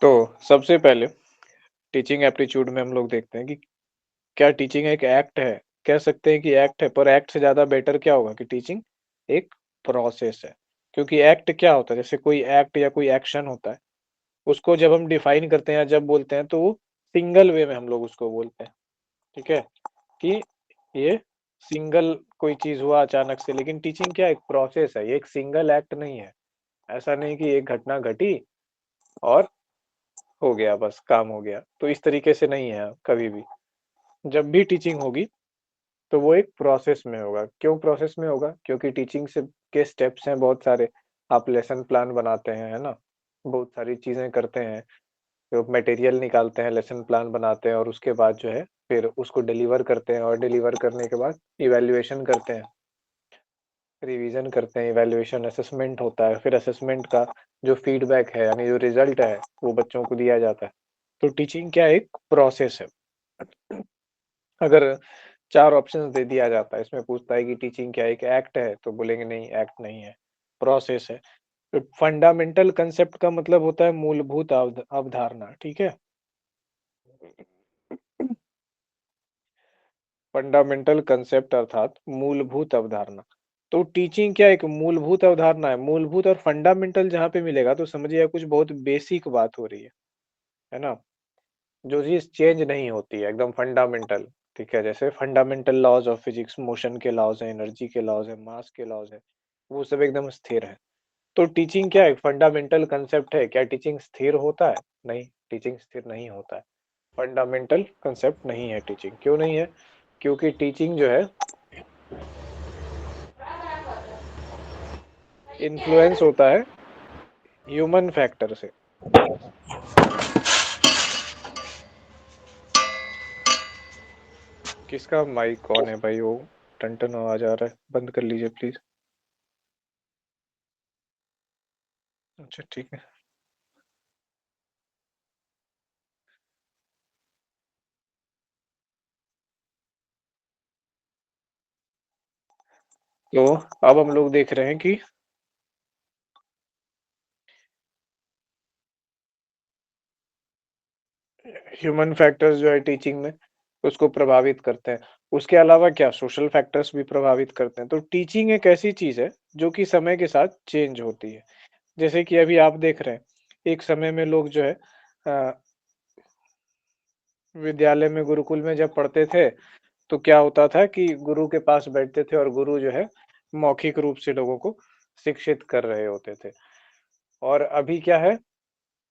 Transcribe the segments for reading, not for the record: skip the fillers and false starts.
तो सबसे पहले टीचिंग एप्टीट्यूड में हम लोग देखते हैं कि क्या टीचिंग एक एक्ट है? कह सकते हैं कि एक्ट है, पर एक्ट से ज़्यादा बेटर क्या होगा कि टीचिंग एक प्रोसेस है। क्योंकि एक्ट क्या होता है? जैसे कोई एक्ट या कोई एक्शन होता है, उसको जब हम डिफाइन करते हैं या जब बोलते हैं तो वो सिंगल वे में हम लोग उसको बोलते हैं, ठीक है? कि ये सिंगल कोई चीज़ हुआ अचानक से, लेकिन टीचिंग क्या एक प्रोसेस है, ये एक सिंगल एक्ट नहीं है। ऐसा नहीं कि एक घटना घटी और हो गया बस काम हो गया, तो इस तरीके से नहीं है कभी भी। जब भी टीचिंग होगी, तो वो एक प्रोसेस में होगा। क्यों प्रोसेस में होगा? क्योंकि टीचिंग से के स्टेप्स हैं बहुत सारे। आप लेसन प्लान बनाते हैं, है ना? बहुत सारी चीज़ें करते हैं, तो मटेरियल निकालते हैं, लेसन प्लान बनाते हैं और उसके बाद जो है फिर उसको डिलीवर करते हैं और डिलीवर करने के बाद इवैल्यूएशन करते हैं, रिवीजन करते हैं, इवैल्यूएशन असेसमेंट होता है, फिर असेसमेंट का जो फीडबैक है यानी जो रिज़ल्ट है, वो बच्चों को दिया जाता है। तो टीचिंग क्या एक प्रोसेस है। अगर 4 ऑप्शंस दे दिया जाता है, इसमें पूछता है कि टीचिंग क्या एक एक्ट है? तो बोलेंगे नहीं, एक्ट नहीं है, प्रोसेस है। तो फंडामेंटल कांसेप्ट का मतलब होता है मूलभूत अवधारणा, ठीक है? फंडामेंटल कांसेप्ट अर्थात मूलभूत अवधारणा। तो टीचिंग क्या एक मूलभूत अवधारणा है? मूलभूत और फंडामेंटल जहाँ पे मिलेगा तो समझिए कुछ बहुत बेसिक बात हो रही है ना? जो चीज़ चेंज नहीं होती है, एकदम फंडामेंटल, ठीक है? जैसे fundamental laws of physics, motion के लॉज़ हैं, एनर्जी के लॉज़ हैं, मास के लॉज़ हैं, वो सब एकदम स्थिर है। तो टीचिंग क्या है? फंडामेंटल कांसेप्ट है। क्या टीचिंग स्थिर होता है? नहीं, टीचिंग स्थिर नहीं होता है। फंडामेंटल कांसेप्ट नहीं है टीचिंग। क्यों नहीं है? क्योंकि टीचिंग जो है इन्फ्लुएंस होता है ह्यूमन फैक्टर से। किसका माइक ऑन है भाई? वो टन-टन आवाज़ आ रहा है, बंद कर लीजिए प्लीज़। अच्छा ठीक है। तो अब हम लोग देख रहे हैं कि ह्यूमन फैक्टर्स जो है टीचिंग में उसको प्रभावित करते हैं। उसके अलावा क्या सोशल फैक्टर्स भी प्रभावित करते हैं। तो टीचिंग एक ऐसी चीज़ है जो कि समय के साथ चेंज होती है। जैसे कि अभी आप देख रहे हैं, एक समय में लोग जो है विद्यालय में गुरुकुल में जब पढ़ते थे, तो क्या होता था कि गुरु के पास बैठते थे और गुरु जो है मौखिक रूप से लोगों को शिक्षित कर रहे होते थे। और अभी क्या है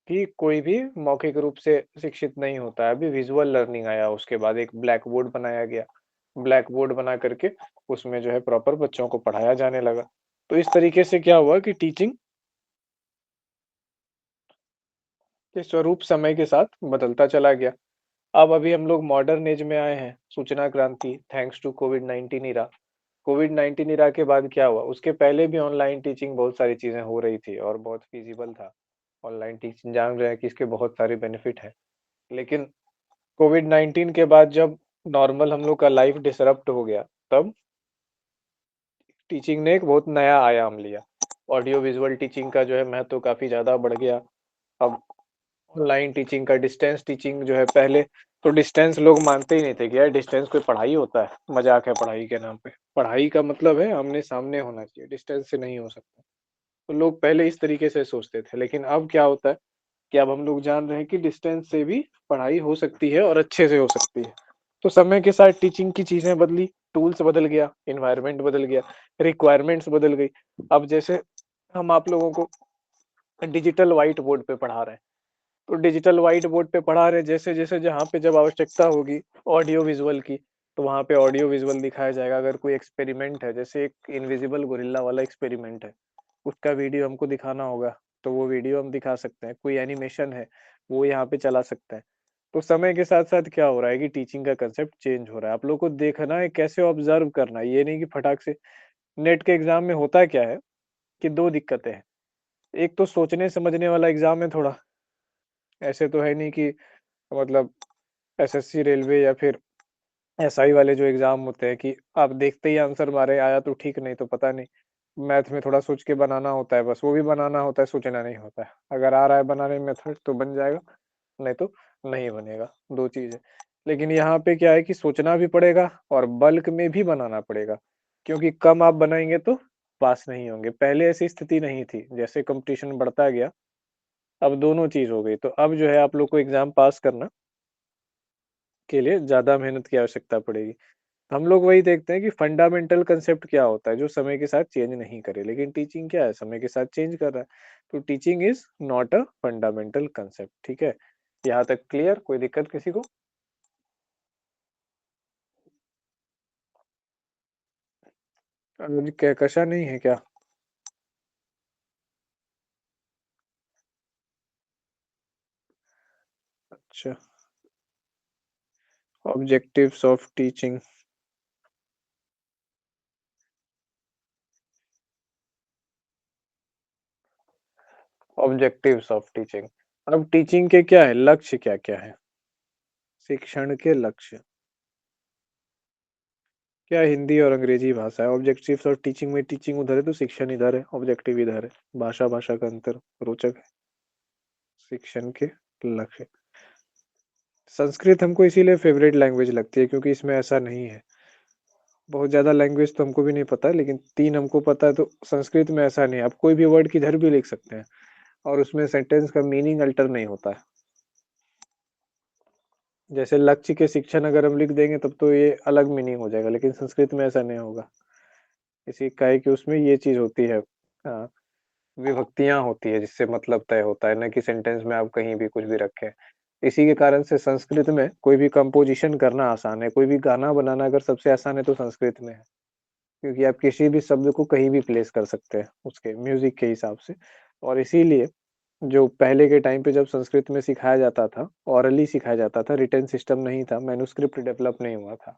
कि कोई भी मौखिक रूप से शिक्षित नहीं होता है। अभी विज़ुअल लर्निंग आया, उसके बाद एक ब्लैक बोर्ड बनाया गया। ब्लैक बोर्ड बना करके उसमें जो है प्रॉपर बच्चों को पढ़ाया जाने लगा। तो इस तरीके से क्या हुआ कि टीचिंग के स्वरूप समय के साथ बदलता चला गया। अब अभी हम लोग मॉडर्न एज में आए हैं, सूचना क्रांति थैंक्स टू कोविड-19 इरा। कोविड-19 इरा के बाद क्या हुआ? उसके पहले भी ऑनलाइन टीचिंग बहुत सारी चीज़ें हो रही थी और बहुत फ़ीज़िबल था। ऑनलाइन टीचिंग जान रहे हैं कि इसके बहुत सारे बेनिफिट हैं। लेकिन कोविड-19 के बाद जब नॉर्मल हम लोग का लाइफ डिसरप्ट हो गया, तब टीचिंग ने एक बहुत नया आयाम लिया। ऑडियो विजुअल टीचिंग का जो है महत्व काफ़ी ज़्यादा बढ़ गया। अब ऑनलाइन टीचिंग का डिस्टेंस टीचिंग जो है पहले तो डिस्टेंस लोग मानते ही नहीं थे कि यार डिस्टेंस कोई पढ़ाई होता है, मज़ाक है पढ़ाई के नाम पे। पढ़ाई का मतलब है आमने-सामने होना चाहिए, डिस्टेंस से नहीं हो सकता। तो लोग पहले इस तरीके से सोचते थे, लेकिन अब क्या होता है कि अब हम लोग जान रहे हैं कि डिस्टेंस से भी पढ़ाई हो सकती है और अच्छे से हो सकती है। तो समय के साथ टीचिंग की चीज़ें बदली, टूल्स बदल गया, एनवायरनमेंट बदल गया, रिक्वायरमेंट्स बदल गई। अब जैसे हम आप लोगों को डिजिटल व्हाइट बोर्ड पे पढ़ा रहे हैं, तो डिजिटल व्हाइट बोर्ड पे पढ़ा रहे हैं, जैसे-जैसे जहाँ पे जब आवश्यकता होगी ऑडियो विजुअल की, तो वहाँ पे ऑडियो विजुअल दिखाया जाएगा। अगर कोई एक्सपेरिमेंट है, जैसे एक इनविजिबल गोरिल्ला वाला एक्सपेरिमेंट है, उसका वीडियो हमको दिखाना होगा, तो वो वीडियो हम दिखा सकते हैं। कोई एनिमेशन है, वो यहाँ पे चला सकते हैं। तो समय के साथ-साथ क्या हो रहा है कि टीचिंग का कांसेप्ट चेंज हो रहा है। आप लोगों को देखना है, कैसे ऑब्ज़र्व करना है, ये नहीं कि फटाक से नेट के एग्ज़ाम में होता क्या है कि 2 दिक्कतें हैं। एक तो सोचने-समझने वाला एग्ज़ाम है थोड़ा, ऐसे तो है नहीं कि मतलब एसएससी, रेलवे या फिर एसआई वाले जो एग्ज़ाम होते हैं कि आप देखते ही आंसर मारे, आया तो ठीक नहीं तो पता नहीं। मैथ में थोड़ा सोच के बनाना होता है, बस वो भी बनाना होता है, सोचना नहीं होता है। अगर आ रहा है बनाने मेथड तो बन जाएगा, नहीं तो नहीं बनेगा, 2 चीज़ है। लेकिन यहाँ पे क्या है कि सोचना भी पड़ेगा और बल्क में भी बनाना पड़ेगा, क्योंकि कम आप बनाएँगे तो पास नहीं होंगे। पहले ऐसी स्थिति नहीं थी, जैसे कॉम्पिटिशन बढ़ता गया, अब दोनों चीज़ हो गई। तो अब जो है आप लोग को एग्ज़ाम पास करना के लिए ज़्यादा मेहनत की आवश्यकता पड़ेगी। हम लोग वही देखते हैं कि फंडामेंटल कांसेप्ट क्या होता है जो समय के साथ चेंज नहीं करे, लेकिन टीचिंग क्या है, समय के साथ चेंज कर रहा है। तो teaching is not a fundamental concept. ठीक है, यहाँ तक क्लियर? कोई दिक्कत किसी को? क्या कशा नहीं है क्या? अच्छा, objectives of teaching. Objectives of teaching. अब टीचिंग के क्या है लक्ष्य, क्या क्या है? शिक्षण के लक्ष्य क्या? हिंदी और अंग्रेजी भाषा है। ऑब्जेक्टिव्स और टीचिंग में टीचिंग उधर है तो शिक्षण इधर है, ऑब्जेक्टिव इधर है। भाषा भाषा का अंतर रोचक है। शिक्षण के लक्ष्य। संस्कृत हमको इसीलिए फेवरेट लैंग्वेज लगती है क्योंकि इसमें ऐसा नहीं है। बहुत ज्यादा लैंग्वेज तो हमको भी नहीं पता है, लेकिन 3 हमको पता है। तो संस्कृत में ऐसा नहीं है, आप कोई भी वर्ड किधर भी लिख सकते हैं और उसमें सेंटेंस का मीनिंग अल्टर नहीं होता है। जैसे लक्ष्य के शिक्षण अगर हम लिख देंगे तब तो ये अलग मीनिंग हो जाएगा, लेकिन संस्कृत में ऐसा नहीं होगा। इसी का है कि उसमें ये चीज होती है, हाँ, विभक्तियां होती है जिससे मतलब तय होता है, न कि सेंटेंस में आप कहीं भी कुछ भी रखें। इसी के कारण से संस्कृत में कोई भी कंपोजिशन करना आसान है, कोई भी गाना बनाना अगर सबसे आसान है तो संस्कृत में है। क्योंकि आप किसी भी शब्द को कहीं भी प्लेस कर सकते हैं उसके म्यूजिक के हिसाब से। और इसीलिए जो पहले के टाइम पे जब संस्कृत में सिखाया जाता था, ऑरली सिखाया जाता था, रिटन सिस्टम नहीं था, मैन्युस्क्रिप्ट डेवलप नहीं हुआ था।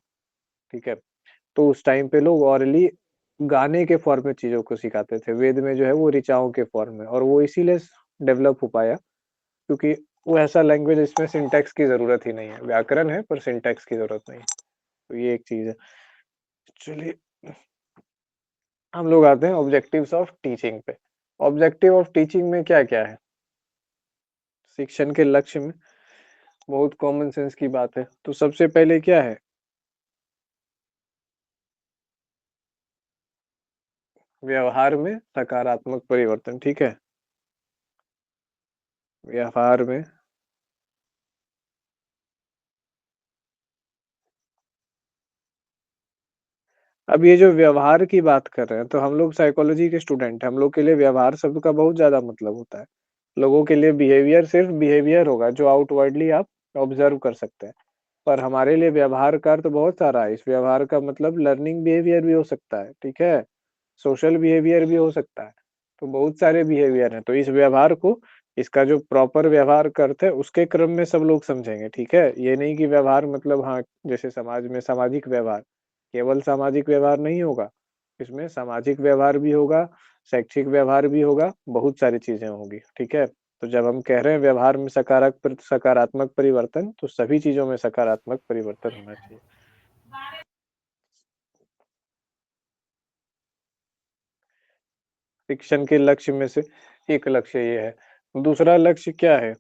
ठीक है, तो उस टाइम पे लोग ऑरली गाने के फॉर्म में चीजों को सिखाते थे। वेद में जो है वो ऋचाओं के फॉर्म में, और वो इसीलिए डेवलप हो पाया क्योंकि वो ऐसा लैंग्वेज इसमें सिंटैक्स की जरूरत ही नहीं है। व्याकरण है पर सिंटैक्स की जरूरत नहीं है। तो ये एक चीज है। चलिए, हम लोग आते हैं ऑब्जेक्टिव्स ऑफ टीचिंग पे। ऑब्जेक्टिव ऑफ टीचिंग में क्या क्या है? शिक्षण के लक्ष्य में बहुत कॉमन सेंस की बात है। तो सबसे पहले क्या है? व्यवहार में सकारात्मक परिवर्तन। ठीक है, व्यवहार में। अब ये जो व्यवहार की बात कर रहे हैं तो हम लोग साइकोलॉजी के स्टूडेंट हैं, हम लोग के लिए व्यवहार शब्द का बहुत ज्यादा मतलब होता है। लोगों के लिए बिहेवियर सिर्फ बिहेवियर होगा जो आउटवर्डली आप ऑब्जर्व कर सकते हैं, पर हमारे लिए व्यवहार का अर्थ बहुत सारा है। इस व्यवहार का मतलब लर्निंग बिहेवियर भी हो सकता है, ठीक है, सोशल बिहेवियर भी हो सकता है। तो बहुत सारे बिहेवियर हैं। तो इस व्यवहार को, इसका जो प्रॉपर व्यवहार का अर्थ है उसके क्रम में सब लोग समझेंगे। ठीक है, ये नहीं कि व्यवहार मतलब, हाँ, जैसे समाज में सामाजिक व्यवहार, केवल सामाजिक व्यवहार नहीं होगा, इसमें सामाजिक व्यवहार भी होगा, शैक्षिक व्यवहार भी होगा, बहुत सारी चीजें होंगी। ठीक है, तो जब हम कह रहे हैं व्यवहार में सकारात्मक परिवर्तन, तो सभी चीजों में सकारात्मक परिवर्तन होना चाहिए। शिक्षण के लक्ष्य में से एक लक्ष्य ये है। दूसरा लक्ष्य क्या है?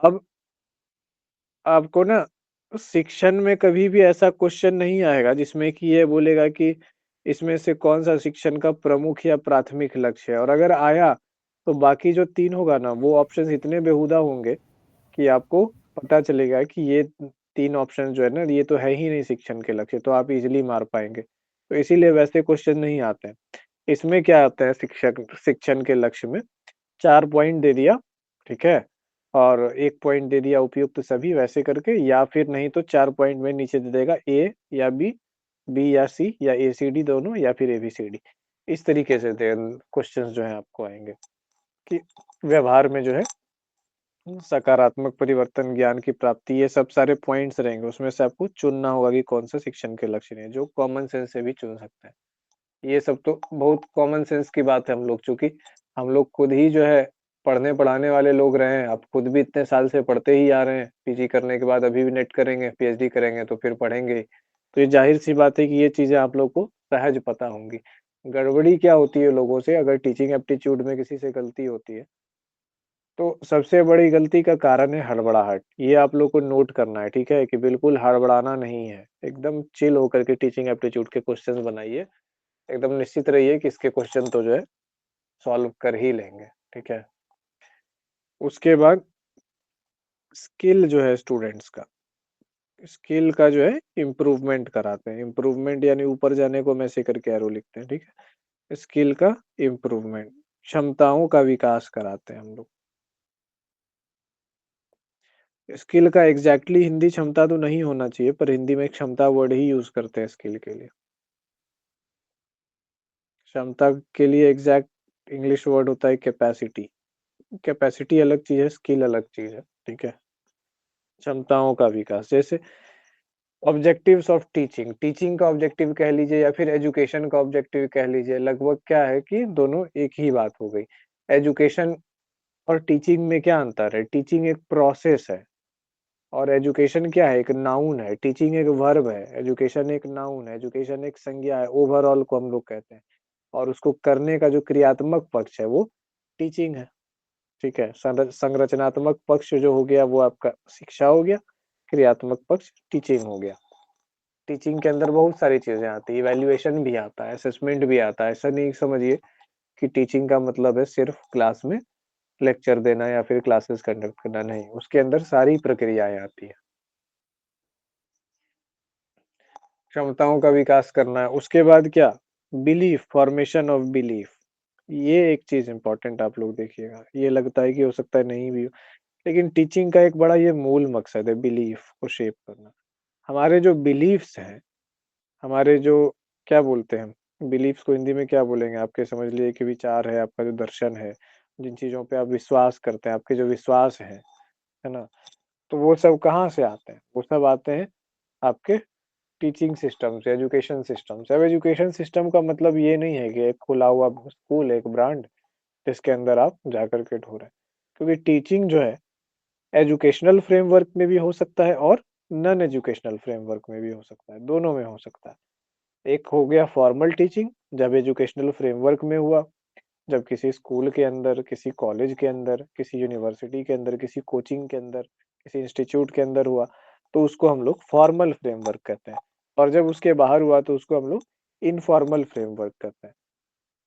अब आपको ना शिक्षण में कभी भी ऐसा क्वेश्चन नहीं आएगा जिसमें कि ये बोलेगा कि इसमें से कौन सा शिक्षण का प्रमुख या प्राथमिक लक्ष्य है। और अगर आया तो बाकी जो 3 होगा ना, वो ऑप्शंस इतने बेहुदा होंगे कि आपको पता चलेगा कि ये 3 ऑप्शन जो है ना, ये तो है ही नहीं शिक्षण के लक्ष्य, तो आप इजीली मार पाएंगे। तो इसीलिए वैसे क्वेश्चन नहीं आते हैं। इसमें क्या आता है, शिक्षक शिक्षण के लक्ष्य में 4 पॉइंट दे दिया, ठीक है, और 1 पॉइंट दे दिया उपयुक्त सभी, वैसे करके, या फिर नहीं तो 4 पॉइंट में नीचे दे देगा ए या बी, बी या सी, या ए सी डी दोनों, या फिर ए बी सी डी। इस तरीके से क्वेश्चंस जो है आपको आएंगे कि व्यवहार में जो है सकारात्मक परिवर्तन, ज्ञान की प्राप्ति, ये सब सारे पॉइंट्स रहेंगे। उसमें से आपको चुनना होगा कि कौन सा शिक्षण के लक्ष्य है, जो कॉमन सेंस से भी चुन सकते हैं। ये सब तो बहुत कॉमन सेंस की बात है। हम लोग चूंकि हम लोग खुद ही जो है पढ़ने पढ़ाने वाले लोग रहे हैं, आप खुद भी इतने साल से पढ़ते ही आ रहे हैं, पीजी करने के बाद अभी भी नेट करेंगे, पीएचडी करेंगे तो फिर पढ़ेंगे ही। तो ये ज़ाहिर-सी बात है कि ये चीज़ें आप लोग को सहज पता होंगी। गड़बड़ी क्या होती है लोगों से, अगर टीचिंग एप्टीट्यूड में किसी से गलती होती है, तो सबसे बड़ी गलती का कारण है हड़बड़ाहट। ये आप लोग को नोट करना है, ठीक है? कि बिल्कुल हड़बड़ाना नहीं है, एकदम चिल होकर के टीचिंग एप्टीट्यूड के क्वेश्चंस बनाइए, एकदम निश्चित रहिए कि इसके क्वेश्चन तो जो है सॉल्व कर ही लेंगे, ठीक है? उसके बाद स्किल जो है स्टूडेंट्स का, स्किल का जो है इम्प्रूवमेंट कराते हैं। इम्प्रूवमेंट यानी ऊपर जाने को हम ऐसे करके एरो लिखते हैं, ठीक है? स्किल का इम्प्रूवमेंट, क्षमताओं का विकास कराते हैं हम लोग। स्किल का एग्ज़ैक्टली हिंदी क्षमता तो नहीं होना चाहिए, पर हिंदी में क्षमता वर्ड ही यूज़ करते हैं स्किल के लिए। क्षमता के लिए एग्ज़ैक्ट इंग्लिश वर्ड होता है कैपेसिटी। कैपेसिटी अलग चीज़ है, स्किल अलग चीज़ है, ठीक है? क्षमताओं का विकास, जैसे ऑब्जेक्टिव्स ऑफ टीचिंग, टीचिंग का ऑब्जेक्टिव कह लीजिए या फिर एजुकेशन का ऑब्जेक्टिव कह लीजिए, लगभग क्या है कि दोनों एक ही बात हो गई। एजुकेशन और टीचिंग में क्या अंतर है? टीचिंग एक प्रोसेस है और एजुकेशन क्या है? एक नाउन है। टीचिंग एक वर्ब है, एजुकेशन एक नाउन है, एजुकेशन एक संज्ञा है, ओवरऑल को हम लोग कहते हैं और उसको करने का जो क्रियात्मक पक्ष है वो टीचिंग है, ठीक है? संरचनात्मक पक्ष जो हो गया वो आपका शिक्षा हो गया, क्रियात्मक पक्ष टीचिंग हो गया। टीचिंग के अंदर बहुत सारी चीज़ें आती हैं, इवैल्यूएशन भी आता है, असेसमेंट भी आता है। ऐसा नहीं समझिए कि टीचिंग का मतलब है सिर्फ़ क्लास में लेक्चर देना या फिर क्लासेस कंडक्ट करना, नहीं, उसके अंदर सारी प्रक्रियाएँ आती हैं। क्षमताओं का विकास करना है, उसके बाद क्या? बिलीफ, फॉर्मेशन ऑफ बिलीफ, ये एक चीज़ इम्पोर्टेंट आप लोग देखिएगा। ये लगता है कि हो सकता है नहीं भी हो, लेकिन टीचिंग का एक बड़ा ये मूल मकसद है बिलीफ को शेप करना। हमारे जो बिलीफ्स हैं, हमारे जो क्या बोलते हैं, बिलीफ्स को हिंदी में क्या बोलेंगे? आपके समझ लीजिए कि विचार है, आपका जो दर्शन है, जिन चीज़ों पे आप विश्वास करते हैं, आपके जो विश्वास हैं, है ना? तो वो सब कहाँ से आते हैं? वो सब आते हैं आपके टीचिंग सिस्टम से, एजुकेशन सिस्टम से। अब एजुकेशन सिस्टम का मतलब ये नहीं है कि एक खुला हुआ स्कूल, एक ब्रांड जिसके अंदर आप जाकर के ढो रहे हैं। क्योंकि टीचिंग जो है एजुकेशनल फ्रेमवर्क में भी हो सकता है और नॉन एजुकेशनल फ्रेमवर्क में भी हो सकता है, दोनों में हो सकता है। एक हो गया फॉर्मल टीचिंग, जब एजुकेशनल फ्रेमवर्क में हुआ, जब किसी स्कूल के अंदर, किसी कॉलेज के अंदर, किसी यूनिवर्सिटी के अंदर, किसी कोचिंग के अंदर, किसी इंस्टीट्यूट के अंदर हुआ, तो उसको हम लोग फॉर्मल फ्रेमवर्क कहते हैं। और जब उसके बाहर हुआ तो उसको हम लोग इनफॉर्मल फ्रेमवर्क कहते हैं।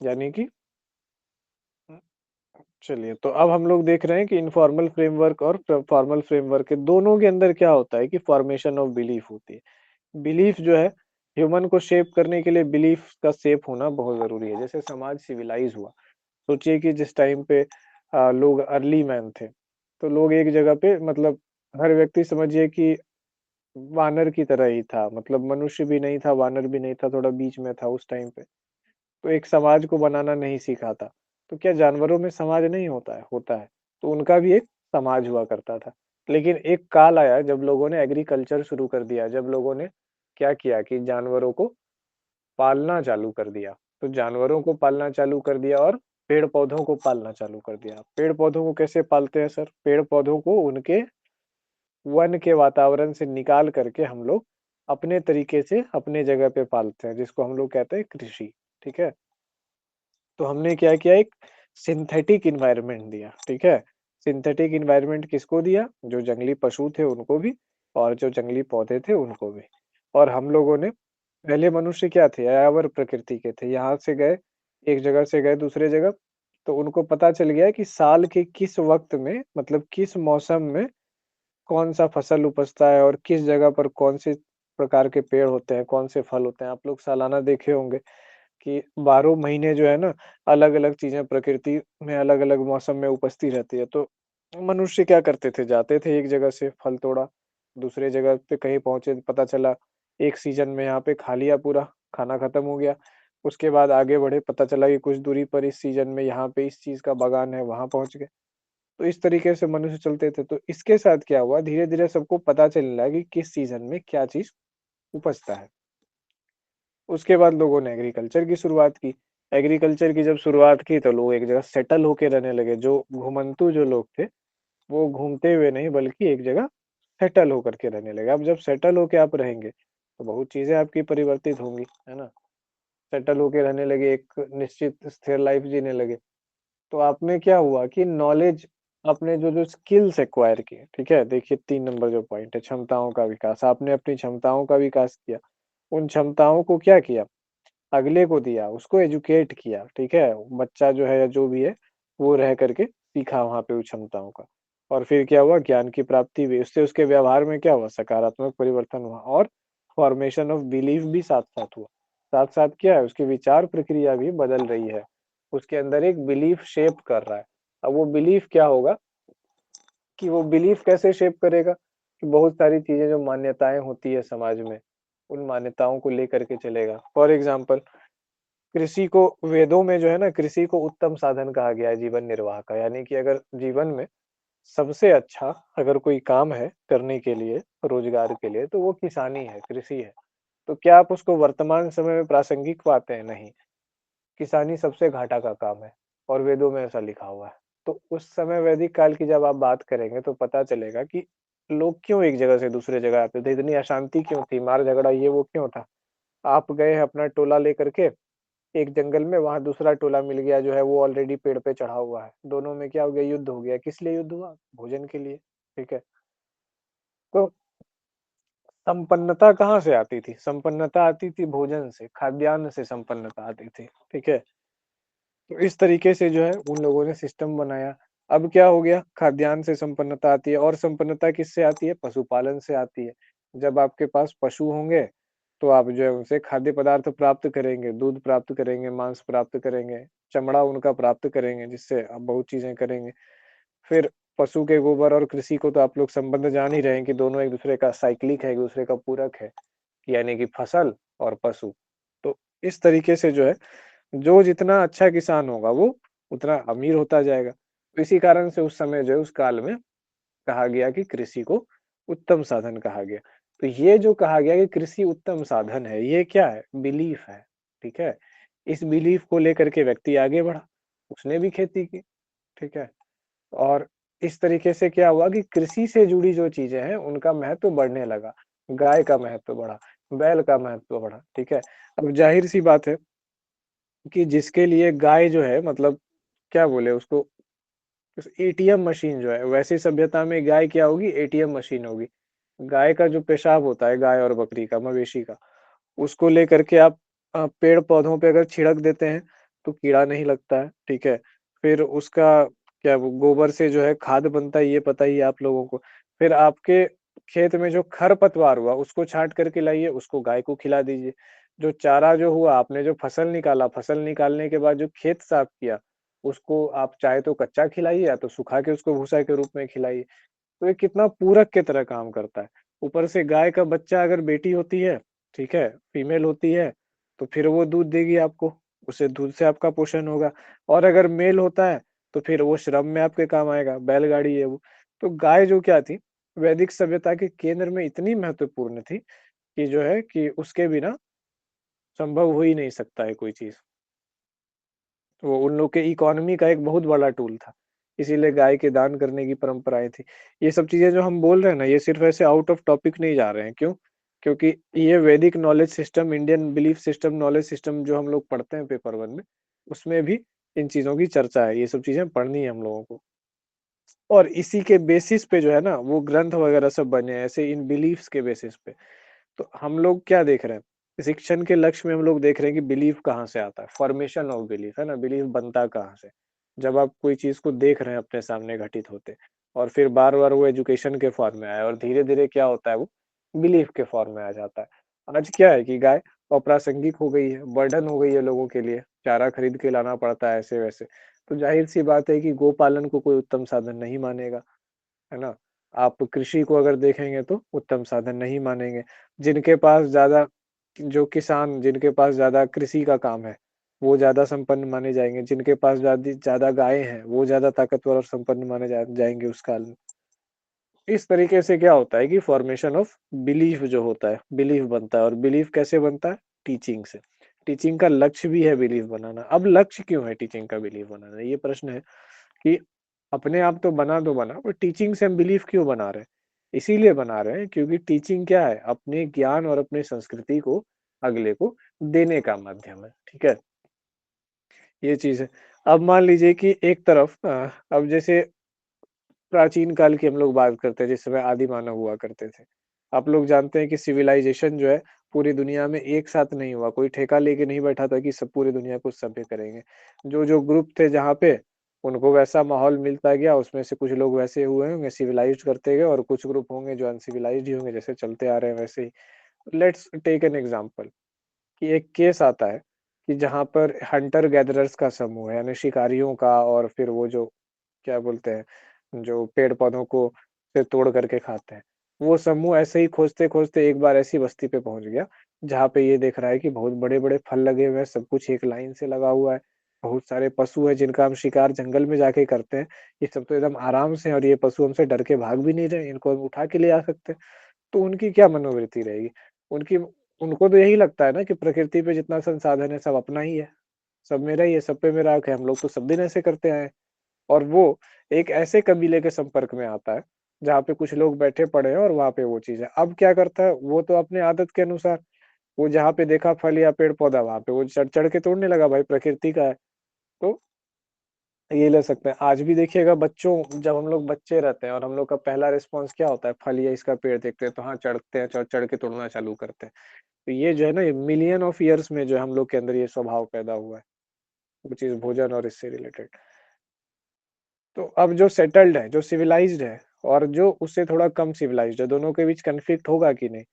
यानी कि चलिए, तो अब हम लोग देख रहे हैं कि इनफॉर्मल फ्रेमवर्क और फॉर्मल फ्रेमवर्क के दोनों के अंदर क्या होता है कि फॉर्मेशन ऑफ बिलीफ होती है। बिलीफ जो है ह्यूमन को शेप करने के लिए बिलीफ का शेप होना बहुत ज़रूरी है। जैसे समाज सिविलाइज़ हुआ, सोचिए कि जिस टाइम पे लोग अर्ली मैन थे, तो लोग एक जगह पे मतलब हर व्यक्ति समझिए कि वानर की तरह ही था, मतलब मनुष्य भी नहीं था, वानर भी नहीं था, थोड़ा बीच में था उस टाइम पे। तो एक समाज को बनाना नहीं सीखा था। तो क्या जानवरों में समाज नहीं होता है? होता है। तो उनका भी एक समाज हुआ करता था। लेकिन एक काल आया जब लोगों ने एग्रीकल्चर शुरू कर दिया, जब लोगों ने क्या किया कि जानवरों को पालना चालू कर दिया। तो जानवरों को पालना चालू कर दिया और पेड़-पौधों को पालना चालू कर दिया। पेड़-पौधों को कैसे पालते हैं सर? पेड़-पौधों को उनके वन के वातावरण से निकाल करके हम लोग अपने तरीके से अपने जगह पे पालते हैं, जिसको हम लोग कहते हैं कृषि, ठीक है? तो हमने क्या किया, एक सिंथेटिक एनवायरनमेंट दिया, ठीक है? सिंथेटिक एनवायरनमेंट किसको दिया? जो जंगली पशु थे उनको भी और जो जंगली पौधे थे उनको भी। और हम लोगों ने पहले मनुष्य क्या थे? यायावर प्रकृति के थे। यहाँ से गए, एक जगह से गए दूसरे जगह, तो उनको पता चल गया कि साल के किस वक़्त में मतलब किस मौसम में कौन-सा फसल उपजता है और किस जगह पर कौन से प्रकार के पेड़ होते हैं, कौन से फल होते हैं। आप लोग सालाना देखे होंगे कि 12 महीने जो है ना, अलग-अलग चीज़ें प्रकृति में अलग-अलग मौसम में उपजती रहती है। तो मनुष्य क्या करते थे, जाते थे एक जगह से फल तोड़ा, दूसरे जगह पे कहीं पहुँचे तो पता चला एक सीज़न में यहाँ पे खा लिया पूरा, खाना खत्म हो गया। उसके बाद आगे बढ़े, पता चला कि कुछ दूरी पर इस सीज़न में यहाँ पे इस चीज़ का बागान है, वहाँ पहुँच गए। तो इस तरीके से मनुष्य चलते थे। तो इसके साथ क्या हुआ, धीरे-धीरे सबको पता चलने लगा कि किस सीज़न में क्या चीज़ उपजता है। उसके बाद लोगों ने एग्रीकल्चर की शुरुआत की। एग्रीकल्चर की जब शुरुआत की तो लोग एक जगह सेटल होके रहने लगे, जो घुमंतु जो लोग थे, वो घूमते हुए नहीं बल्कि एक जगह सेटल होकर के रहने लगे। अब जब सेटल होके आप रहेंगे, तो बहुत चीज़ें आपकी परिवर्तित होंगी, है ना? सेटल होके रहने लगे, एक निश्चित स्थिर लाइफ़ जीने लगे। तो आप में क्या हुआ कि नॉलेज आपने जो-जो स्किल्स एक्वायर किए, ठीक है? देखिए 3 नंबर जो पॉइंट है क्षमताओं का विकास, आपने अपनी क्षमताओं का विकास किया। उन क्षमताओं को क्या किया? अगले को दिया, उसको एजुकेट किया, ठीक है? बच्चा जो है या जो भी है, वो रह करके सीखा वहाँ पे उस क्षमताओं का। और फिर क्या हुआ ज्ञान की प्राप्ति हुई, उससे उसके व्यवहार में क्या हुआ सकारात्मक परिवर्तन हुआ और फॉर्मेशन ऑफ बिलीफ भी साथ-साथ हुआ। साथ-साथ क्या है उसकी विचार प्रक्रिया भी बदल रही है। उसके अंदर एक बिलीफ शेप कर रहा है। अब वो बिलीफ क्या होगा कि वो बिलीफ कैसे शेप करेगा कि बहुत सारी चीज़ें जो मान्यताएँ होती है समाज में, उन मान्यताओं को लेकर के चलेगा। फॉर एग्ज़ाम्पल कृषि को वेदों में जो है ना कृषि को उत्तम साधन कहा गया है जीवन निर्वाह का। यानी कि अगर जीवन में सबसे अच्छा अगर कोई काम है करने के लिए, रोज़गार के लिए तो वो किसानी है, कृषि है। तो क्या आप उसको वर्तमान समय में प्रासंगिक पाते हैं? नहीं। किसानी सबसे घाटा का काम है और वेदों में ऐसा लिखा हुआ है। तो उस समय वैदिक काल की जब आप बात करेंगे तो पता चलेगा कि लोग क्यों एक जगह से दूसरे जगह आते थे, इतनी अशांति क्यों थी, मार-झगड़ा ये वो क्यों था? आप गए हैं अपना टोला लेकर के एक जंगल में, वहाँ दूसरा टोला मिल गया जो है वो ऑलरेडी पेड़ पे चढ़ा हुआ है। दोनों में क्या हो गया युद्ध हो गया, किस लिए युद्ध हुआ? भोजन के लिए, ठीक है? तो संपन्नता कहाँ से आती थी? संपन्नता आती थी भोजन से, खाद्यान्न से संपन्नता आती थी, ठीक है? तो इस तरीके से जो है उन लोगों ने सिस्टम बनाया। अब क्या हो गया खाद्यान्न से संपन्नता आती है और संपन्नता किससे आती है? पशुपालन से आती है। जब आपके पास पशु होंगे, तो आप जो है उनसे खाद्य पदार्थ प्राप्त करेंगे, दूध प्राप्त करेंगे, मांस प्राप्त करेंगे, चमड़ा उनका प्राप्त करेंगे जिससे आप बहुत चीज़ें करेंगे। फिर पशु के गोबर और कृषि को तो आप लोग संबंध जान ही रहे हैं कि दोनों एक-दूसरे का साइक्लिक है, एक-दूसरे का पूरक है, यानी कि फसल और पशु। तो इस तरीके से जो है जो जितना अच्छा किसान होगा वो उतना अमीर होता जाएगा। तो इसी कारण से उस समय जो है उस काल में कहा गया कि कृषि को उत्तम साधन कहा गया। तो ये जो कहा गया कि कृषि उत्तम साधन है, ये क्या है? बिलीफ है, ठीक है? इस बिलीफ को लेकर के व्यक्ति आगे बढ़ा, उसने भी खेती की, ठीक है? और इस तरीके से क्या हुआ कि कृषि से जुड़ी जो चीज़ें हैं उनका महत्व बढ़ने लगा। गाय का महत्व बढ़ा, बैल का महत्व बढ़ा, ठीक है? अब ज़ाहिर-सी बात है कि जिसके लिए गाय जो है मतलब क्या बोले उसको उस एटीएम मशीन जो है वैसी सभ्यता में गाय क्या होगी एटीएम मशीन होगी। गाय का जो पेशाब होता है गाय और बकरी का, मवेशी का, उसको लेकर के आप पेड़-पौधों पे अगर छिड़क देते हैं, तो कीड़ा नहीं लगता है, ठीक है? फिर उसका क्या वो गोबर से जो है खाद बनता है, ये पता ही है आप लोगों को। फिर आपके खेत में जो खरपतवार हुआ, उसको छाँट करके लाइए, उसको गाय को खिला दीजिए। जो चारा जो हुआ, आपने जो फसल निकाला, फसल निकालने के बाद जो खेत साफ किया, उसको आप चाहे तो कच्चा खिलाइए या तो सुखा के उसको भूसा के रूप में खिलाइए। तो ये कितना पूरक की तरह काम करता है। ऊपर से गाय का बच्चा अगर बेटी होती है, ठीक है, फीमेल होती है, तो फिर वो दूध देगी आपको, उसे दूध से आपका पोषण होगा और अगर मेल होता है, तो फिर वो श्रम में आपके काम आएगा, बैलगाड़ी है वो। तो गाय जो क्या थी, वैदिक सभ्यता के केंद्र में इतनी महत्वपूर्ण थी कि जो है कि उसके बिना संभव हो ही नहीं सकता है कोई चीज़। वो उन लोग के इकोनॉमी का एक बहुत बड़ा टूल था। इसीलिए गाय के दान करने की परंपराएँ थी। ये सब चीज़ें जो हम बोल रहे हैं ना, ये सिर्फ़ ऐसे आउट ऑफ टॉपिक नहीं जा रहे हैं, क्यों? क्योंकि ये वैदिक knowledge system, Indian belief system, knowledge system जो हम लोग पढ़ते हैं पेपर 1 में, उसमें भी इन चीज़ों की चर्चा है। ये सब चीज़ें पढ़नी है हम लोगों को। और इसी के बेसिस पे जो है ना, वो ग्रंथ वगैरह सब बने हैं, ऐसे इन बिलीफ्स के बेसिस पे। तो हम लोग क्या देख रहे हैं? शिक्षण के लक्ष्य में हम लोग देख रहे हैं कि बिलीफ कहाँ से आता है, फॉर्मेशन ऑफ बिलीफ, है ना? बिलीफ बनता कहाँ से? जब आप कोई चीज़ को देख रहे हैं अपने सामने घटित होते और फिर बार-बार वो एजुकेशन के फॉर्म में आया और धीरे-धीरे क्या होता है वो बिलीफ के फॉर्म में आ जाता है। आज क्या है कि गाय अप्रासंगिक हो गई है, बर्डन हो गई है लोगों के लिए, चारा खरीद के लाना पड़ता है ऐसे-वैसे। तो ज़ाहिर-सी बात है कि गोपालन को कोई उत्तम साधन नहीं मानेगा। है ना? आप कृषि को अगर देखेंगे तो उत्तम साधन नहीं मानेंगे। जिनके पास ज़्यादा जो किसान जिनके पास ज़्यादा कृषि का काम है, वो ज़्यादा संपन्न माने जाएँगे। जिनके पास ज़्यादा गायें हैं, वो ज़्यादा ताकतवर और संपन्न माने जाएँगे उस काल में। इस तरीके से क्या होता है कि फॉर्मेशन ऑफ बिलीफ जो होता है, बिलीफ बनता है और बिलीफ कैसे बनता है? टीचिंग से। टीचिंग का लक्ष्य भी है बिलीफ बनाना। अब लक्ष्य क्यों है टीचिंग का बिलीफ बनाना? ये प्रश्न है कि अपने आप तो बना, पर टीचिंग से हम बिलीफ क्यों बना रहे हैं? इसीलिए बना रहे हैं क्योंकि टीचिंग क्या है? अपने ज्ञान और अपनी संस्कृति को अगले को देने का माध्यम है, ठीक है? ये चीज़ है। अब मान लीजिए कि एक तरफ अब जैसे प्राचीन काल की हम लोग बात करते हैं, जिस समय आदि मानव हुआ करते थे। आप लोग जानते हैं कि सिविलाइजेशन जो है पूरी दुनिया में एक साथ नहीं हुआ, कोई ठेका लेके नहीं बैठा था कि सब पूरी दुनिया को सभ्य करेंगे। जो ग्रुप थे जहाँ पे उनको वैसा माहौल मिलता गया, उसमें से कुछ लोग वैसे हुए होंगे सिविलाइज्ड करते गए और कुछ ग्रुप होंगे जो अनसिविलाइज्ड ही होंगे, जैसे चलते आ रहे हैं वैसे ही। लेट्स टेक एन एग्जांपल कि एक केस आता है कि जहाँ पर हंटर गैदरर्स का समूह है, यानी शिकारियों का, और फिर वो जो क्या बोलते हैं, जो पेड़-पौधों को से तोड़ करके खाते हैं। वो समूह ऐसे ही खोजते-खोजते एक बार ऐसी बस्ती पे पहुँच गया, जहाँ पे ये देख रहा है कि बहुत बड़े-बड़े फल लगे हुए हैं, सब कुछ एक लाइन से लगा हुआ है। बहुत सारे पशु हैं जिनका हम शिकार जंगल में जाके करते हैं। ये सब तो एकदम आराम से हैं और ये पशु हमसे डर के भाग भी नहीं रहे, इनको हम उठा के ले आ सकते हैं। तो उनकी क्या मनोवृत्ति रहेगी? उनकी उनको तो यही लगता है ना कि प्रकृति पे जितना संसाधन है सब अपना ही है, सब मेरा ही है, सब पे मेरा हक है, हम लोग तो सब दिन ऐसे करते आए हैं। और वो एक ऐसे कबीले के संपर्क में आता है, जहाँ पे कुछ लोग बैठे पड़े हैं और वहाँ पे वो चीज़ है। अब क्या करता है, वो तो अपने आदत के अनुसार, वो जहाँ पे देखा फल या पेड़-पौधा वहाँ पे वो चढ़-चढ़ के तोड़ने लगा, भाई प्रकृति का है। तो ये ले सकते हैं। आज भी देखिएगा बच्चों, जब हम लोग बच्चे रहते हैं और हम लोग का पहला रिस्पॉन्स क्या होता है, फल या इसका पेड़ देखते हैं तो हाँ, चढ़ते हैं, चढ़-चढ़ के तोड़ना चालू करते हैं। तो ये जो है ना, ये मिलियन ऑफ ईयर्स में जो है हम लोग के अंदर ये स्वभाव पैदा हुआ है, वो चीज़ भोजन और इससे रिलेटेड। तो अब जो सेटल्ड है, जो सिविलाइज्ड है और जो उससे थोड़ा कम सिविलाइज्ड है, दोनों के बीच कॉन्फ्लिक्ट होगा कि नहीं?